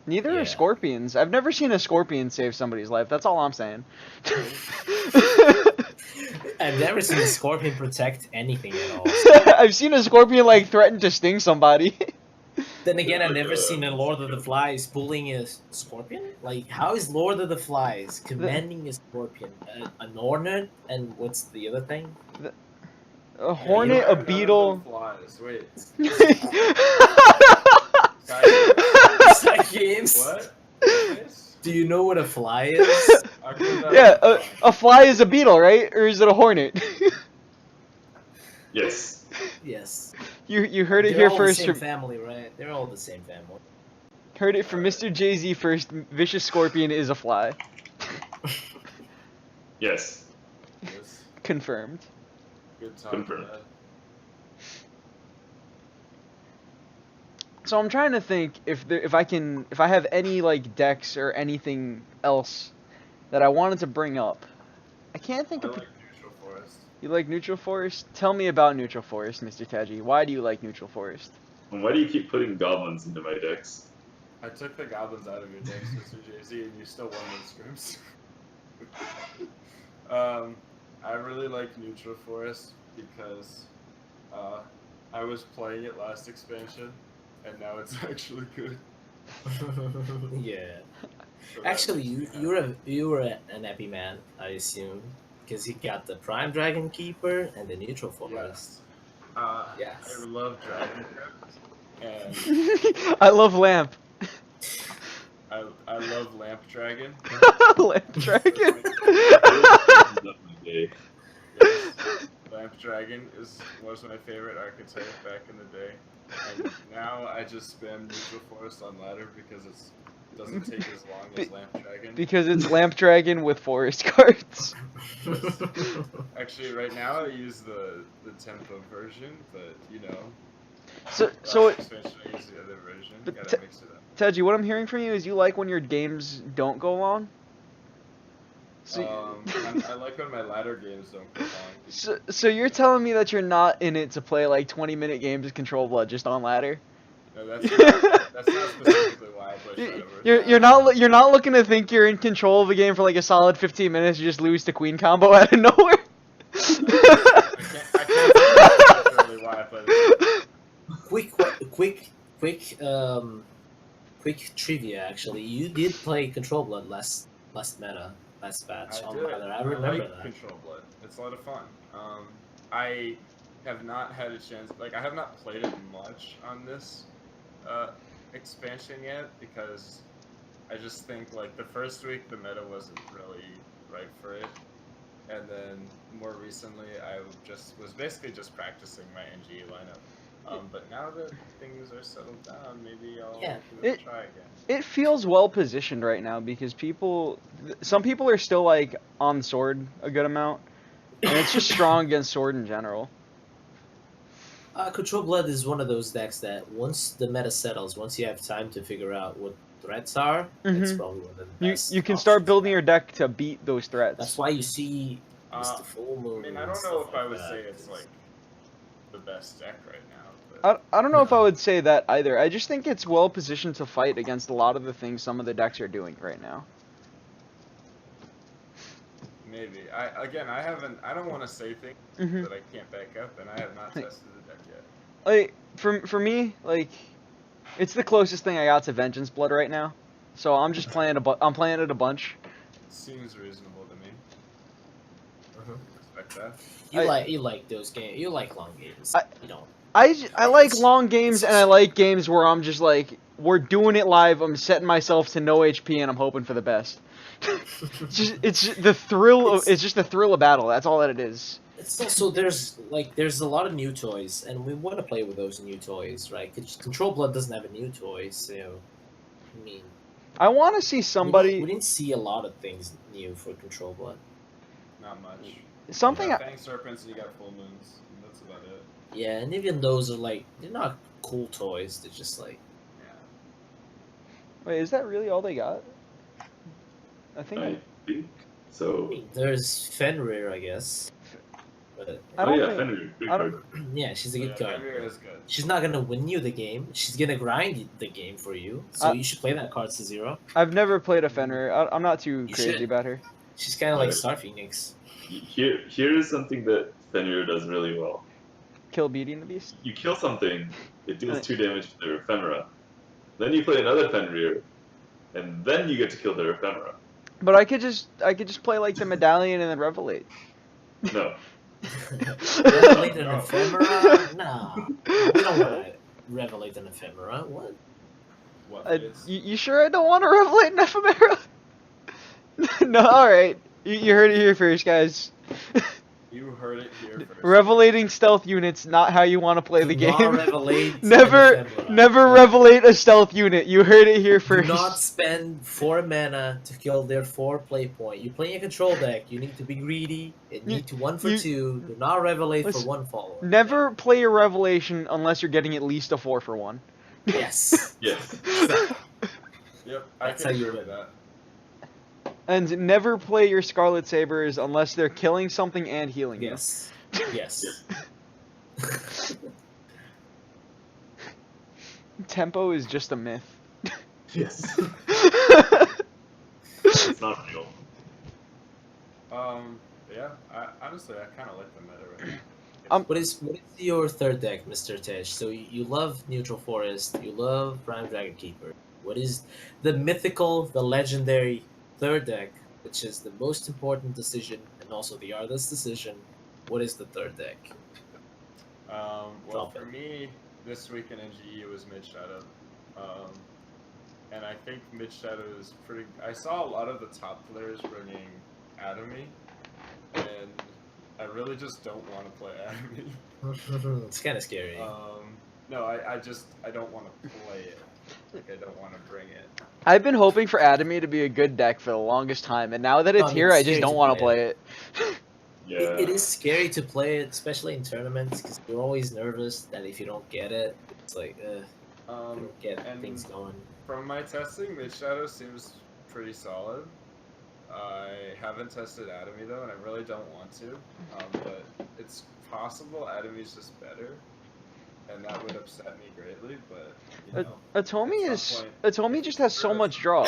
Neither Yeah. are Scorpions. I've never seen a Scorpion save somebody's life. That's all I'm saying. I've never seen a Scorpion protect anything at all. I've seen a Scorpion like threaten to sting somebody. Then again, I've never seen a Lord of the Flies pulling a Scorpion. Like, how is Lord of the Flies commanding a Scorpion? An Hornet, and what's the other thing? A Hornet, None a of them Beetle. Flies. Wait. Side games. What? This? Do you know what a fly is? I couldn't have Yeah, a fly. a fly is a beetle, right? Or is it a hornet? yes. Yes. You heard it They're here all first the same from family, right? They're all the same family. heard it from Mr. Jay-Z first. Vicious Scorpion is a fly. Yes. Yes. Confirmed. Good talk. Confirmed. Dad. So I'm trying to think if I have any like decks or anything else that I wanted to bring up. I can't think I of. like Neutral Forest. You like Neutral Forest? Tell me about Neutral Forest, Mr. Taji. Why do you like Neutral Forest? And why do you keep putting goblins into my decks? I took the goblins out of your decks, Mr. JC, and you still won those scrims. I really like Neutral Forest because I was playing it last expansion, and now it's actually good. Yeah. So Actually, that's- you were an happy man, I assume, because you got the Prime Dragon Keeper and the Neutral Forest. Yes. I love Dragon Crypt, and I love Lamp. I love Lamp Dragon. Lamp Dragon. Day. Yes. Lamp Dragon was my favorite archetype back in the day, and now I just spam Neutral Forest on ladder because it doesn't take as long as Lamp Dragon. Because it's Lamp Dragon with forest cards. Actually, right now I use the tempo version, but you know, So expansion I use the other version. But Gotta mix it up. Taji, what I'm hearing from you is you like when your games don't go long. So, I like when my ladder games don't go long. so you're telling me that you're not in it to play like 20-minute games of Control Blood just on ladder? No, that's not specifically why I play Shadowverse. You're not looking to think you're in control of a game for like a solid 15 minutes. You just lose to Queen combo out of nowhere. I can't I play this. Quick trivia. Actually, you did play Control Blood last batch I on did. Mother. I I remember like that. Control Blood. It's a lot of fun. I have not had a chance. Like, I have not played it much on this expansion yet because I just think like the first week the meta wasn't really right for it, and then more recently I was basically just practicing my NGE lineup. But now that things are settled down, maybe I'll Yeah. give it a try again. It feels well positioned right now because some people are still like on sword a good amount, and it's just strong against sword in general. Control Blood is one of those decks that once the meta settles, once you have time to figure out what threats are, it's Mhm. probably one of the You best. you can start options building you your have. deck to beat those threats. That's why you see Mr. Full I Moon. mean, I and don't stuff know if like I would that, say it's 'cause- like the best deck right now. But I don't know if I No. would say that either. I just think it's well positioned to fight against a lot of the things some of the decks are doing right now. maybe. I haven't. I don't want to say things Mhm. that I can't back up, and I have not tested the deck yet. Like for me, like it's the closest thing I got to Vengeance Blood right now. So I'm just playing I'm playing it a bunch. Seems reasonable to me. Mhm. Respect that. You like those games. You like long games. You don't. I like It's- long games and I like games where I'm just like we're doing it live. I'm setting myself to no HP and I'm hoping for the best. it's just the thrill of it's just the thrill of battle. That's all that it is. It's also there's a lot of new toys, and we want to play with those new toys, right? 'Cause Control Blood doesn't have a new toy, so I mean, I want to see we somebody didn't see a lot of things new for Control Blood. Not much. something. You got Fang Serpents and you got Full Moons. And that's about it. Yeah, and even those are they're not cool toys. They're just Yeah. Wait, is that really all they got? I think. I think so. there's Fenrir, I guess. But I Oh don't yeah, think- Fenrir, good I don't- card. yeah, she's a So, good yeah, card. Fenrir is good. She's not gonna win you the game. She's gonna grind the game for you. So you should play that card to 0. I've never played a Fenrir. I'm not too You crazy should. about her. She's kind of like Right. Star Phoenix. Here is something that Fenrir does really well. Kill beating the beast. You kill something, it deals 2 damage to their ephemera. Then you play another Fenrir, and then you get to kill their ephemera. But I could just play like the medallion and then revelate. No. Revelate an ephemera? No. We don't want to revelate an ephemera. What? What is? You sure I don't want to revelate an ephemera? No, alright. You heard it here first, guys. You heard it here first. Revelating stealth units, not how you want to play the Do not game. revelate Never, an ephemera. never revelate a stealth unit. You heard it here Do first. not spend 4 mana to kill their 4 play point. You're playing a control deck. You need to be greedy. You need to 1 for 2. Do not revelate for Listen, 1 follower. Never play a revelation unless you're getting at least a 4-for-1. Yes. Yes. Yep, I That's can how you agree with win. that. And never play your Scarlet Sabers unless they're killing something and healing you. Yes. Yes. Tempo is just a myth. Yes. It's not real. Yeah. Honestly, I kind of like the meta right now. What is your third deck, Mr. Tesh? So you love Neutral Forest, you love Prime Dragon Keeper. What is the mythical, the legendary third deck, which is the most important decision and also the hardest decision? What is the third deck? Well, Drop for it. me, this week in NGE it was Mid Shadow. And I think Mid Shadow is pretty. I saw a lot of the top players bringing Atomy, and I really just don't want to play Atomy. It's kind of scary. No, I don't want to play it. Like, I don't want to bring it. I've been hoping for Atomy to be a good deck for the longest time, and now that it's I mean, here, it's I just scary don't to want to play play it. Yeah. It is scary to play it, especially in tournaments, because you're always nervous that if you don't get it, it's like, you don't get and things going. From my testing, Mid Shadow seems pretty solid. I haven't tested Atomy though, and I really don't want to. But it's possible Atomy's just better, and that would upset me greatly. But you know, Atomy at some is point, Atomy just has so much draw.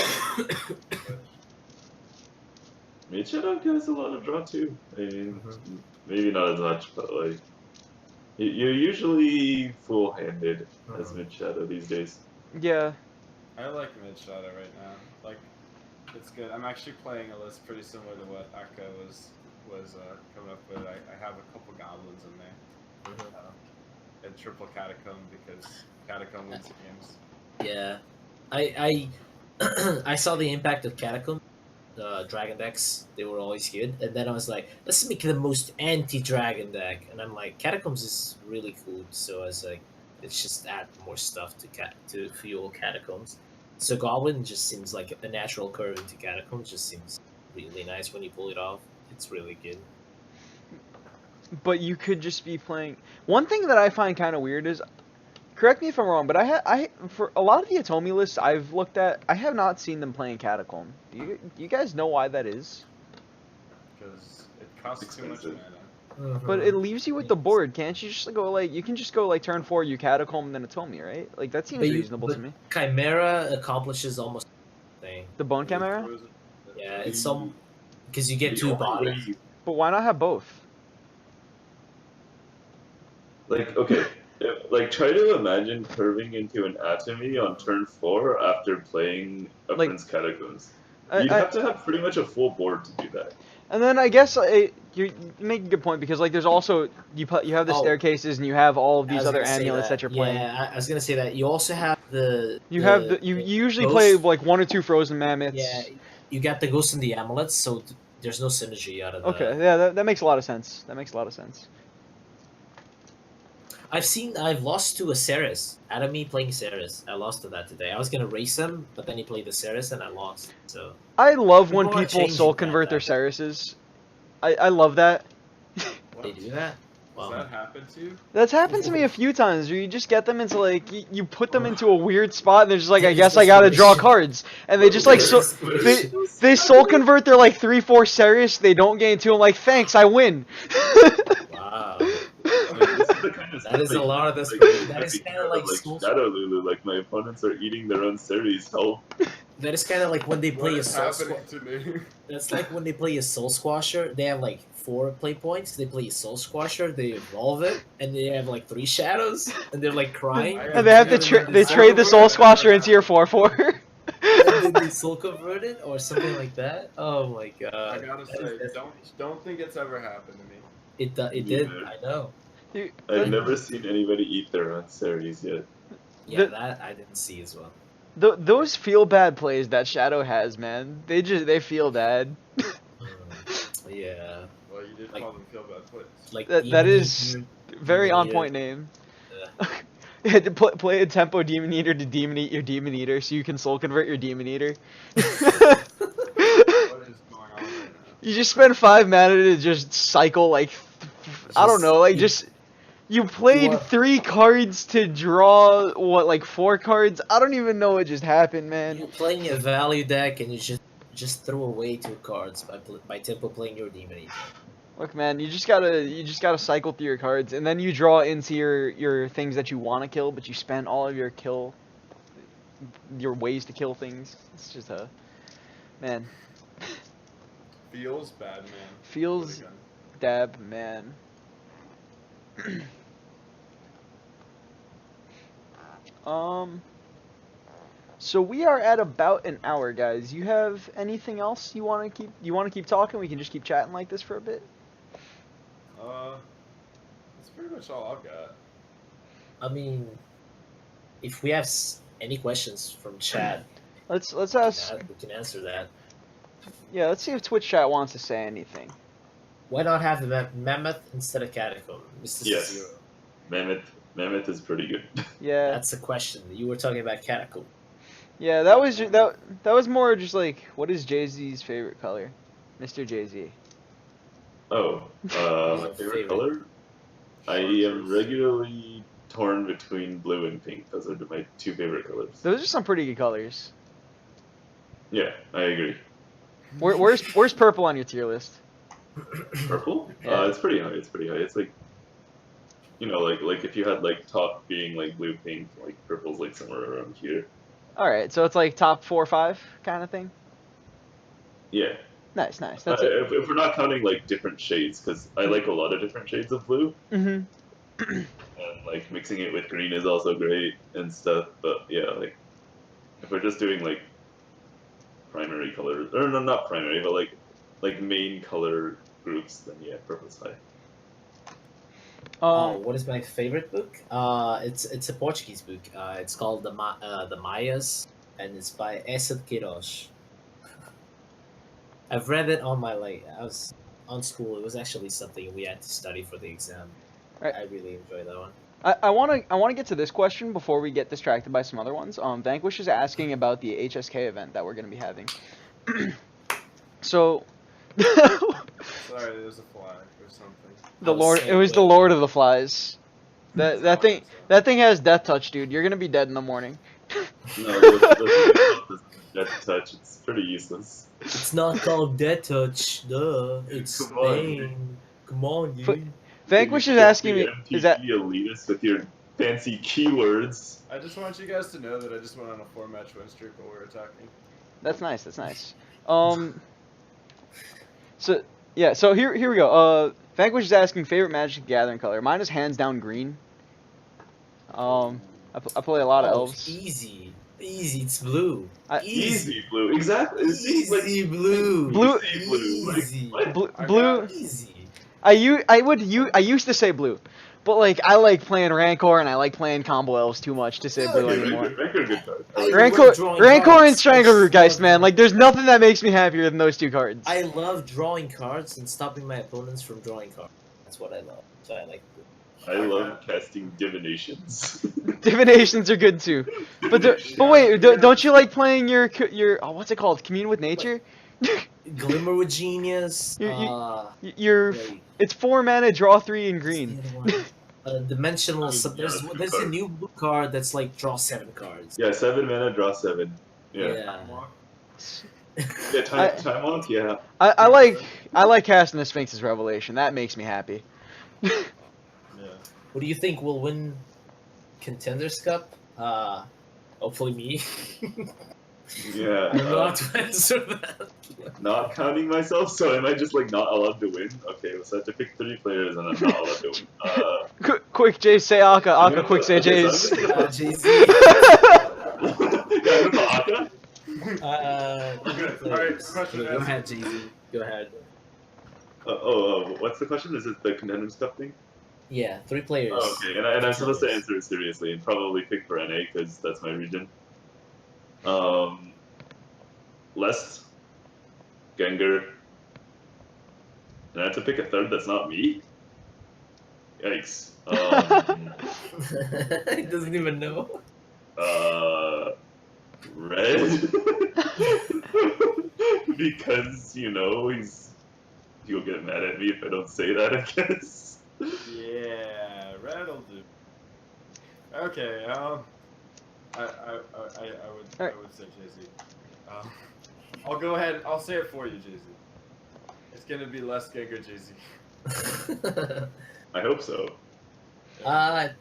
Mid Shadow has a lot of draw too. I mean, maybe not as much, but like. You're usually full-handed as mid shadow these days. Yeah. I like mid shadow right now. Like, it's good. I'm actually playing a list pretty similar to what Akka was coming up with. I have a couple goblins in there. And triple catacomb because catacomb wins games. Yeah, I I saw the impact of Catacomb, Dragon decks. They were always good, and then I was like, let's make the most anti-Dragon deck, and I'm like, Catacombs is really cool. So I was like, let's just add more stuff to fuel Catacombs. So Goblin just seems like a natural curve into Catacombs. Just seems really nice when you pull it off. It's really good. But you could just be playing. One thing that I find kind of weird is, correct me if I'm wrong, but I for a lot of the Atomi lists I've looked at, I have not seen them playing Catacomb. Do you guys know why that is? Because it costs too much Expensive. mana. But it leaves you with the board. Can't you just go like, you can just go like turn 4 you Catacomb and then Atomi, right? Like that seems reasonable to me. Chimera accomplishes almost the same thing. The Bone Chimera? Yeah, it's some because you get two bodies. But why not have both? Like, okay, like try to imagine curving into an Atomy on turn 4 after playing a Like- Prince Catacombs. I- You'd I- have to have pretty much a full board to do that. And then I guess you make a good point because like there's also you have the Oh. staircases and you have all of I these was other gonna say amulets that you're playing. Yeah, I was gonna say that. You also have You have you usually ghost. play like 1 or 2 frozen mammoths. Yeah, you got the ghosts and the amulets, so there's no synergy out of that. Okay, yeah, that makes a lot of sense. That makes a lot of sense. I've lost to a Ceres. Atomy playing Ceres. I lost to that today. I was gonna race him, but then he played the Ceres and I lost. So I love when People are people changing soul that convert their back. Cereses. I love that. What? they do that. Does Wow. that happen to you? That's happened to me a few times where you just get them into like you put them into a weird spot and they're just like, I guess I gotta draw cards, and they just like they soul convert their like 3/4 Ceres, they don't gain 2. I'm like, thanks, I win. Wow. This is the kind of That is stuff a lot of this. like, That is kind of like Soul. Shadow Lulu. Like my opponents are eating their own series. Help! That is kind of like when they play What a is Soul. happening to me? That's like when they play a Soul Squasher. They have like 4 play points. They play a Soul Squasher. They evolve it, and they have like 3 shadows, and they're like crying. And they have to they trade the Soul Squasher into your 4/4. And then they soul convert it or something like that. Oh my god! I gotta say, That's- don't think it's ever happened to me. it did. Neither. I know. Dude, I've never seen anybody eat their own series yet. Yeah, The- that I didn't see as well. those feel bad plays that Shadow has, man. They feel bad. Yeah, Well, you did Like- call them feel bad plays. like That Demon is Eater. Very on Yeah. point name. You had to play a tempo Demon Eater to Demon Eat your Demon Eater so you can soul convert your Demon Eater. What is going on right now? You just spend 5 mana to just cycle like I don't know, like just you played What? 3 cards to draw what, like 4 cards? I don't even know what just happened, man. You're playing a value deck and you just throw away 2 cards by tempo playing your Demon Eater. Look, man, you just gotta cycle through your cards, and then you draw into your things that you want to kill, but you spend all of your ways to kill things. It's just man, Feels bad, man. feels Again. dab, man. So we are at about an hour, guys. You have anything else you want to keep talking? We can just keep chatting like this for a bit. That's pretty much all I've got. I mean, if we have any questions from chat, Let's ask. we can answer that. Yeah, let's see if Twitch chat wants to say anything. Why not have the mammoth instead of catacomb? Mr. Yes. Zero. Mammoth is pretty good. Yeah, That's the question. You were talking about catacomb. yeah. That was more just like, what is Jay-Z's favorite color, Mr. Jay-Z? Oh, my Favorite. favorite color? I am regularly torn between blue and pink. Those are my 2 favorite colors. Those are some pretty good colors. Yeah, I agree. Where's purple on your tier list? Purple? Yeah. It's pretty high. It's like, like if you had like top being like blue, pink, like purple's like somewhere around here. All right, so it's like top 4 or 5 kind of thing. Yeah. Nice. That's it. If we're not counting like different shades, because I like a lot of different shades of blue. Mhm. and like mixing it with green is also great and stuff. But yeah, like if we're just doing like primary colors, or no, not primary, but like main color groups, then yeah, purple's high. What is my favorite book? It's a Portuguese book. It's called the Mayas, and it's by Essa Queiroz. I've read it on I was on school. It was actually something we had to study for the exam. Right. I really enjoyed that one. I wanna get to this question before we get distracted by some other ones. Vanquish is asking about the HSK event that we're gonna be having. So, Sorry, there's a flag or something. the I was Lord, saying, it was the wait. Lord of the Flies. That Sounds thing so. that thing has death touch, dude. You're gonna be dead in the morning. No, the death touch. It's pretty useless. It's not called Dead Touch. Duh. It's Come on, Spain. Come on, dude. Vanquish You is asking me, filthy is that MTG elitist with your fancy keywords. I just want you guys to know that I just went on a 4-match win streak while we were talking. that's nice? That's nice. So yeah, so here we go. Vanquish is asking favorite Magic the Gathering color. Mine is hands down green. I play a lot of elves. Easy. It's blue. Easy blue, exactly. It seems like Easy blue. Blue- easy blue. Like, Easy. what? Blue. Easy. I used to say blue, but like I like playing Rancor and I like playing combo elves too much to say Yeah, blue Okay, anymore. Rancor, good card. I I like love Rancor, drawing Rancor cards. and Strangleroot I Geist, love man. Like there's nothing that makes me happier than those two cards. I love drawing cards and stopping my opponents from drawing cards. That's what I love. So I like blue. I love casting divinations. Divinations are good too, but wait, don't you like playing your what's it called? Commune with Nature. Glimmer with Genius. Your Wait, it's 4 mana, draw 3 in what's green. the other one? Dimensional. Yeah, There's that's a good there's a card. new blue card that's like draw 7 cards. Yeah, 7 mana, draw 7. Yeah. Yeah, time walk, yeah. I like casting the Sphinx's Revelation. That makes me happy. Yeah. What do you think will win Contenders Cup? Hopefully me. Yeah. I don't know how to answer that. Not counting myself, so am I just like not allowed to win? Okay, so I have to pick 3 players and I'm not allowed to win. Quick, Jace, say Akka. Akka, Yeah, quick, say okay, so I'm Jace. just gonna put- Jay-Z. Yeah, I'm gonna put Akka. Good. Alright, question Go ahead, Jay-Z. Go ahead. What's the question? Is it the Contenders Cup thing? Yeah, 3 players. Oh, okay, and I'm supposed to answer it seriously and probably pick for NA because that's my region. Lest, Gengar, and I have to pick a third that's not me? Yikes. He doesn't even know. Red? Because, you know, he'll get mad at me if I don't say that, I guess. Yeah, red'll do. Okay, I would say Jay-Z. I'll go ahead. I'll say it for you, Jay-Z. It's gonna be less Gengar Jay-Z. I hope so. I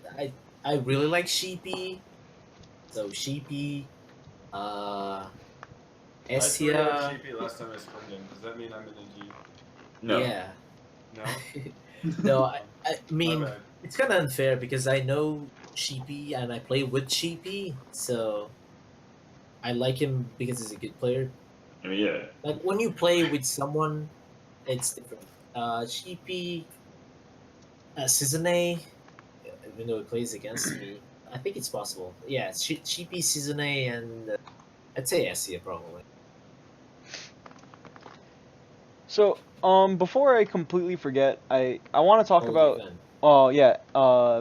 really like Sheepy. So Sheepy, I Essia. tweeted Sheepy last time I scrimmed in. Does that mean I'm in NG? No. Yeah. No. No, I mean My bad. it's kind of unfair because I know Sheepy and I play with Sheepy, so I like him because he's a good player. I mean, yeah. Like when you play with someone, it's different. Sheepy, Seasonay, even though he plays against me, I think it's possible. Yeah, Sheepy, Seasonay, and I'd say Essia probably. So, before I completely forget, I want to talk Holy about. event. Oh yeah,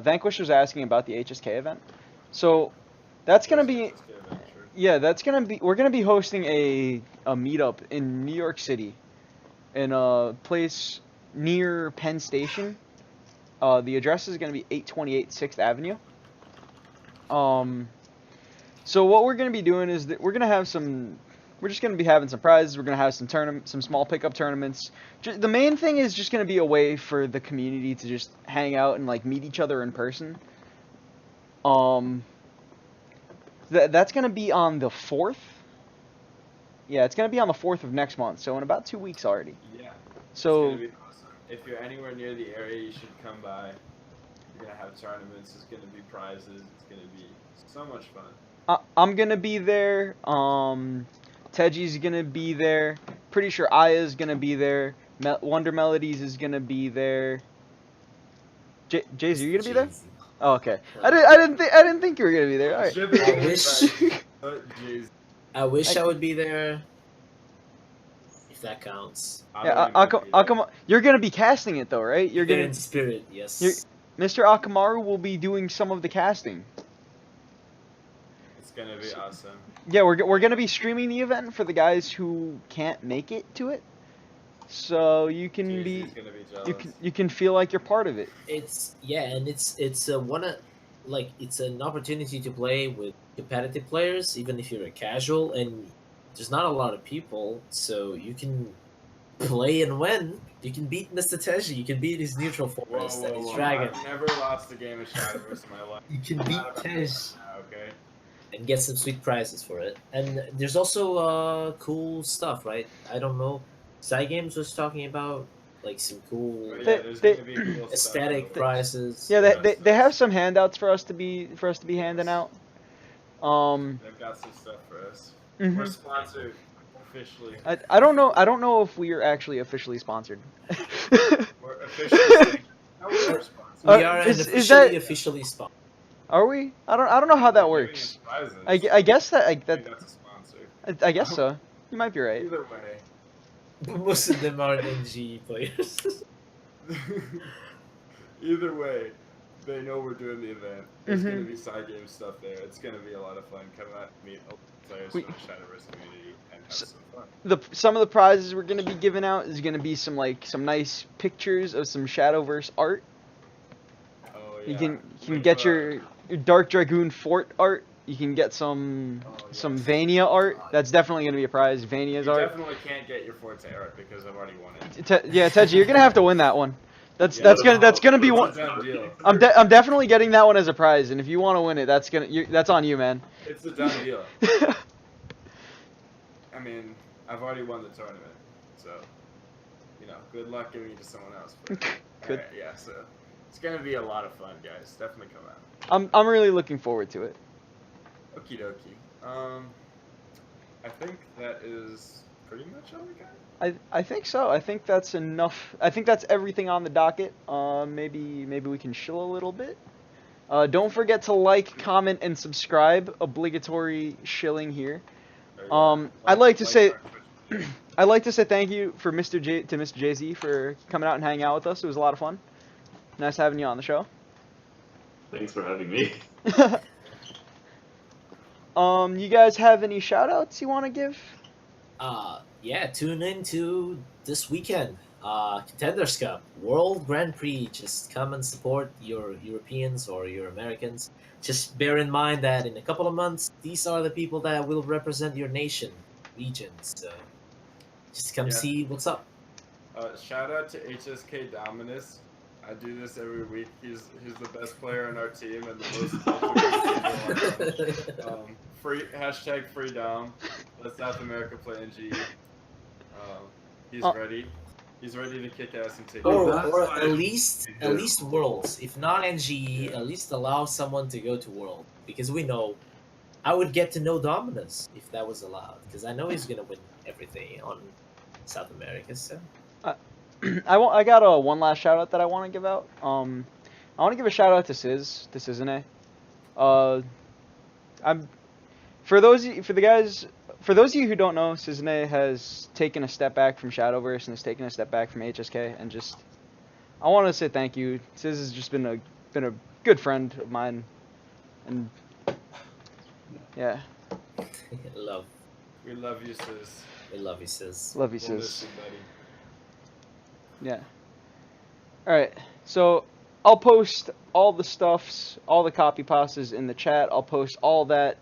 Vanquish was asking about the HSK event. So, that's gonna be. Let's get that, sure. Yeah, that's gonna be. We're gonna be hosting a meetup in New York City, in a place near Penn Station. The address is gonna be 828 6th Avenue. So what we're gonna be doing is that we're gonna have some. We're just gonna be having some prizes. We're gonna have some small pickup tournaments. The main thing is just gonna be a way for the community to just hang out and like meet each other in person. That's gonna be on the 4th. Yeah, it's gonna be on the 4th of next month. So in about 2 weeks already. Yeah. So It's gonna be awesome. If you're anywhere near the area, you should come by. You're gonna have tournaments. There's gonna be prizes. It's gonna be so much fun. I'm gonna be there. Teji's gonna be there. Pretty sure Aya's gonna be there. Wonder Melodies is gonna be there. Jays, are you gonna be there? Oh, okay. I didn't think you were gonna be there. All right. Shipping I wish- invites. Jeez. I wish I would be there. If that counts. Yeah, Akamaru, you're gonna be casting it though, right? You're There gonna. in spirit, yes. Mr. Akamaru will be doing some of the casting. It's gonna be awesome. Yeah, we're gonna be streaming the event for the guys who can't make it to it, so you can Jay-Z's gonna be jealous. you can feel like you're part of it. It's and it's it's an opportunity to play with competitive players, even if you're a casual, and there's not a lot of people, so you can play and win. You can beat Mr. Teji, you can beat his neutral forest and his dragon. I've never lost a game of Shadowverse in my life. You can beat Not about Tej that, okay. and get some sweet prizes for it. And there's also cool stuff, right? I don't know. Games was talking about like some cool But yeah, They- there's they- gonna be cool aesthetic stuff. prizes. Yeah, Yeah, they have some handouts for us to be handing out. They've got some stuff for us. Mhm. We're sponsored officially. I don't know if we are actually officially sponsored. We're officially. No, we are sponsored. We are is that- officially sponsored. Are we? I don't know how that We're giving works. us prizes. I guess that I think that's a sponsor. I guess so. You might be right. Either way. Most of them are NGE players. Either way, they know we're doing the event. There's Mhm. gonna be side game stuff there. It's gonna be a lot of fun. Come out and meet players We- from the Shadowverse community and have some fun. Some of the prizes we're gonna be giving out is gonna be some nice pictures of some Shadowverse art. Oh You yeah. can get your Dark Dragoon fort art. You can get some yes. Vania art. That's definitely gonna be a prize. Vania's You art. definitely can't get your Forte art because I've already won it. Yeah, Teji, you're gonna have to win that one. That's Yeah, that's gonna be it's one. a done deal. I'm definitely getting that one as a prize, and if you want to win it, that's on you, man. It's a done deal. I mean, I've already won the tournament, so good luck giving it to someone else. But, Good. alright, yeah, so it's gonna be a lot of fun, guys. Definitely come out. I'm really looking forward to it. Okie dokie. I think that is pretty much all we got. I think so. I think that's enough. I think that's everything on the docket. Maybe we can chill a little bit. Don't forget to like, comment, and subscribe. Obligatory shilling here. I'd like to say thank you to Mr. Jay-Z for coming out and hanging out with us. It was a lot of fun. Nice having you on the show. Thanks for having me. You guys have any shout outs you want to give? Yeah, tune in to this weekend. Contenders Cup, World Grand Prix. Just come and support your Europeans or your Americans. Just bear in mind that in a couple of months, these are the people that will represent your nation, region. So just come see what's up. Shout out to HSK Dominus. I do this every week. He's the best player on our team and the most free #free Dom. Let South America play NGE. He's ready. He's ready to kick ass and take. Or at least Worlds. If not NGE, at least allow someone to go to World, because we know I would get to know Dominus if that was allowed, because I know he's gonna win everything on South America. So. I got one last shout out that I want to give out. I want to give a shout out to Sizane. For those of you who don't know, Sizane has taken a step back from Shadowverse and has taken a step back from HSK, and just I want to say thank you. Siz has just been a good friend of mine, and yeah. Love. We love you, sis. We love you, Sis. Love you, We'll Sis. miss you, buddy. Yeah. Alright, so I'll post all the stuffs, all the copy pastas in the chat. I'll post all that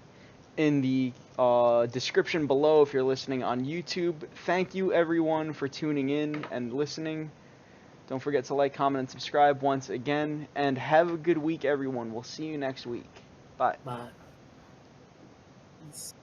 in the description below if you're listening on YouTube. Thank you everyone for tuning in and listening. Don't forget to like, comment, and subscribe once again. And have a good week, everyone. We'll see you next week. Bye. Bye. Peace.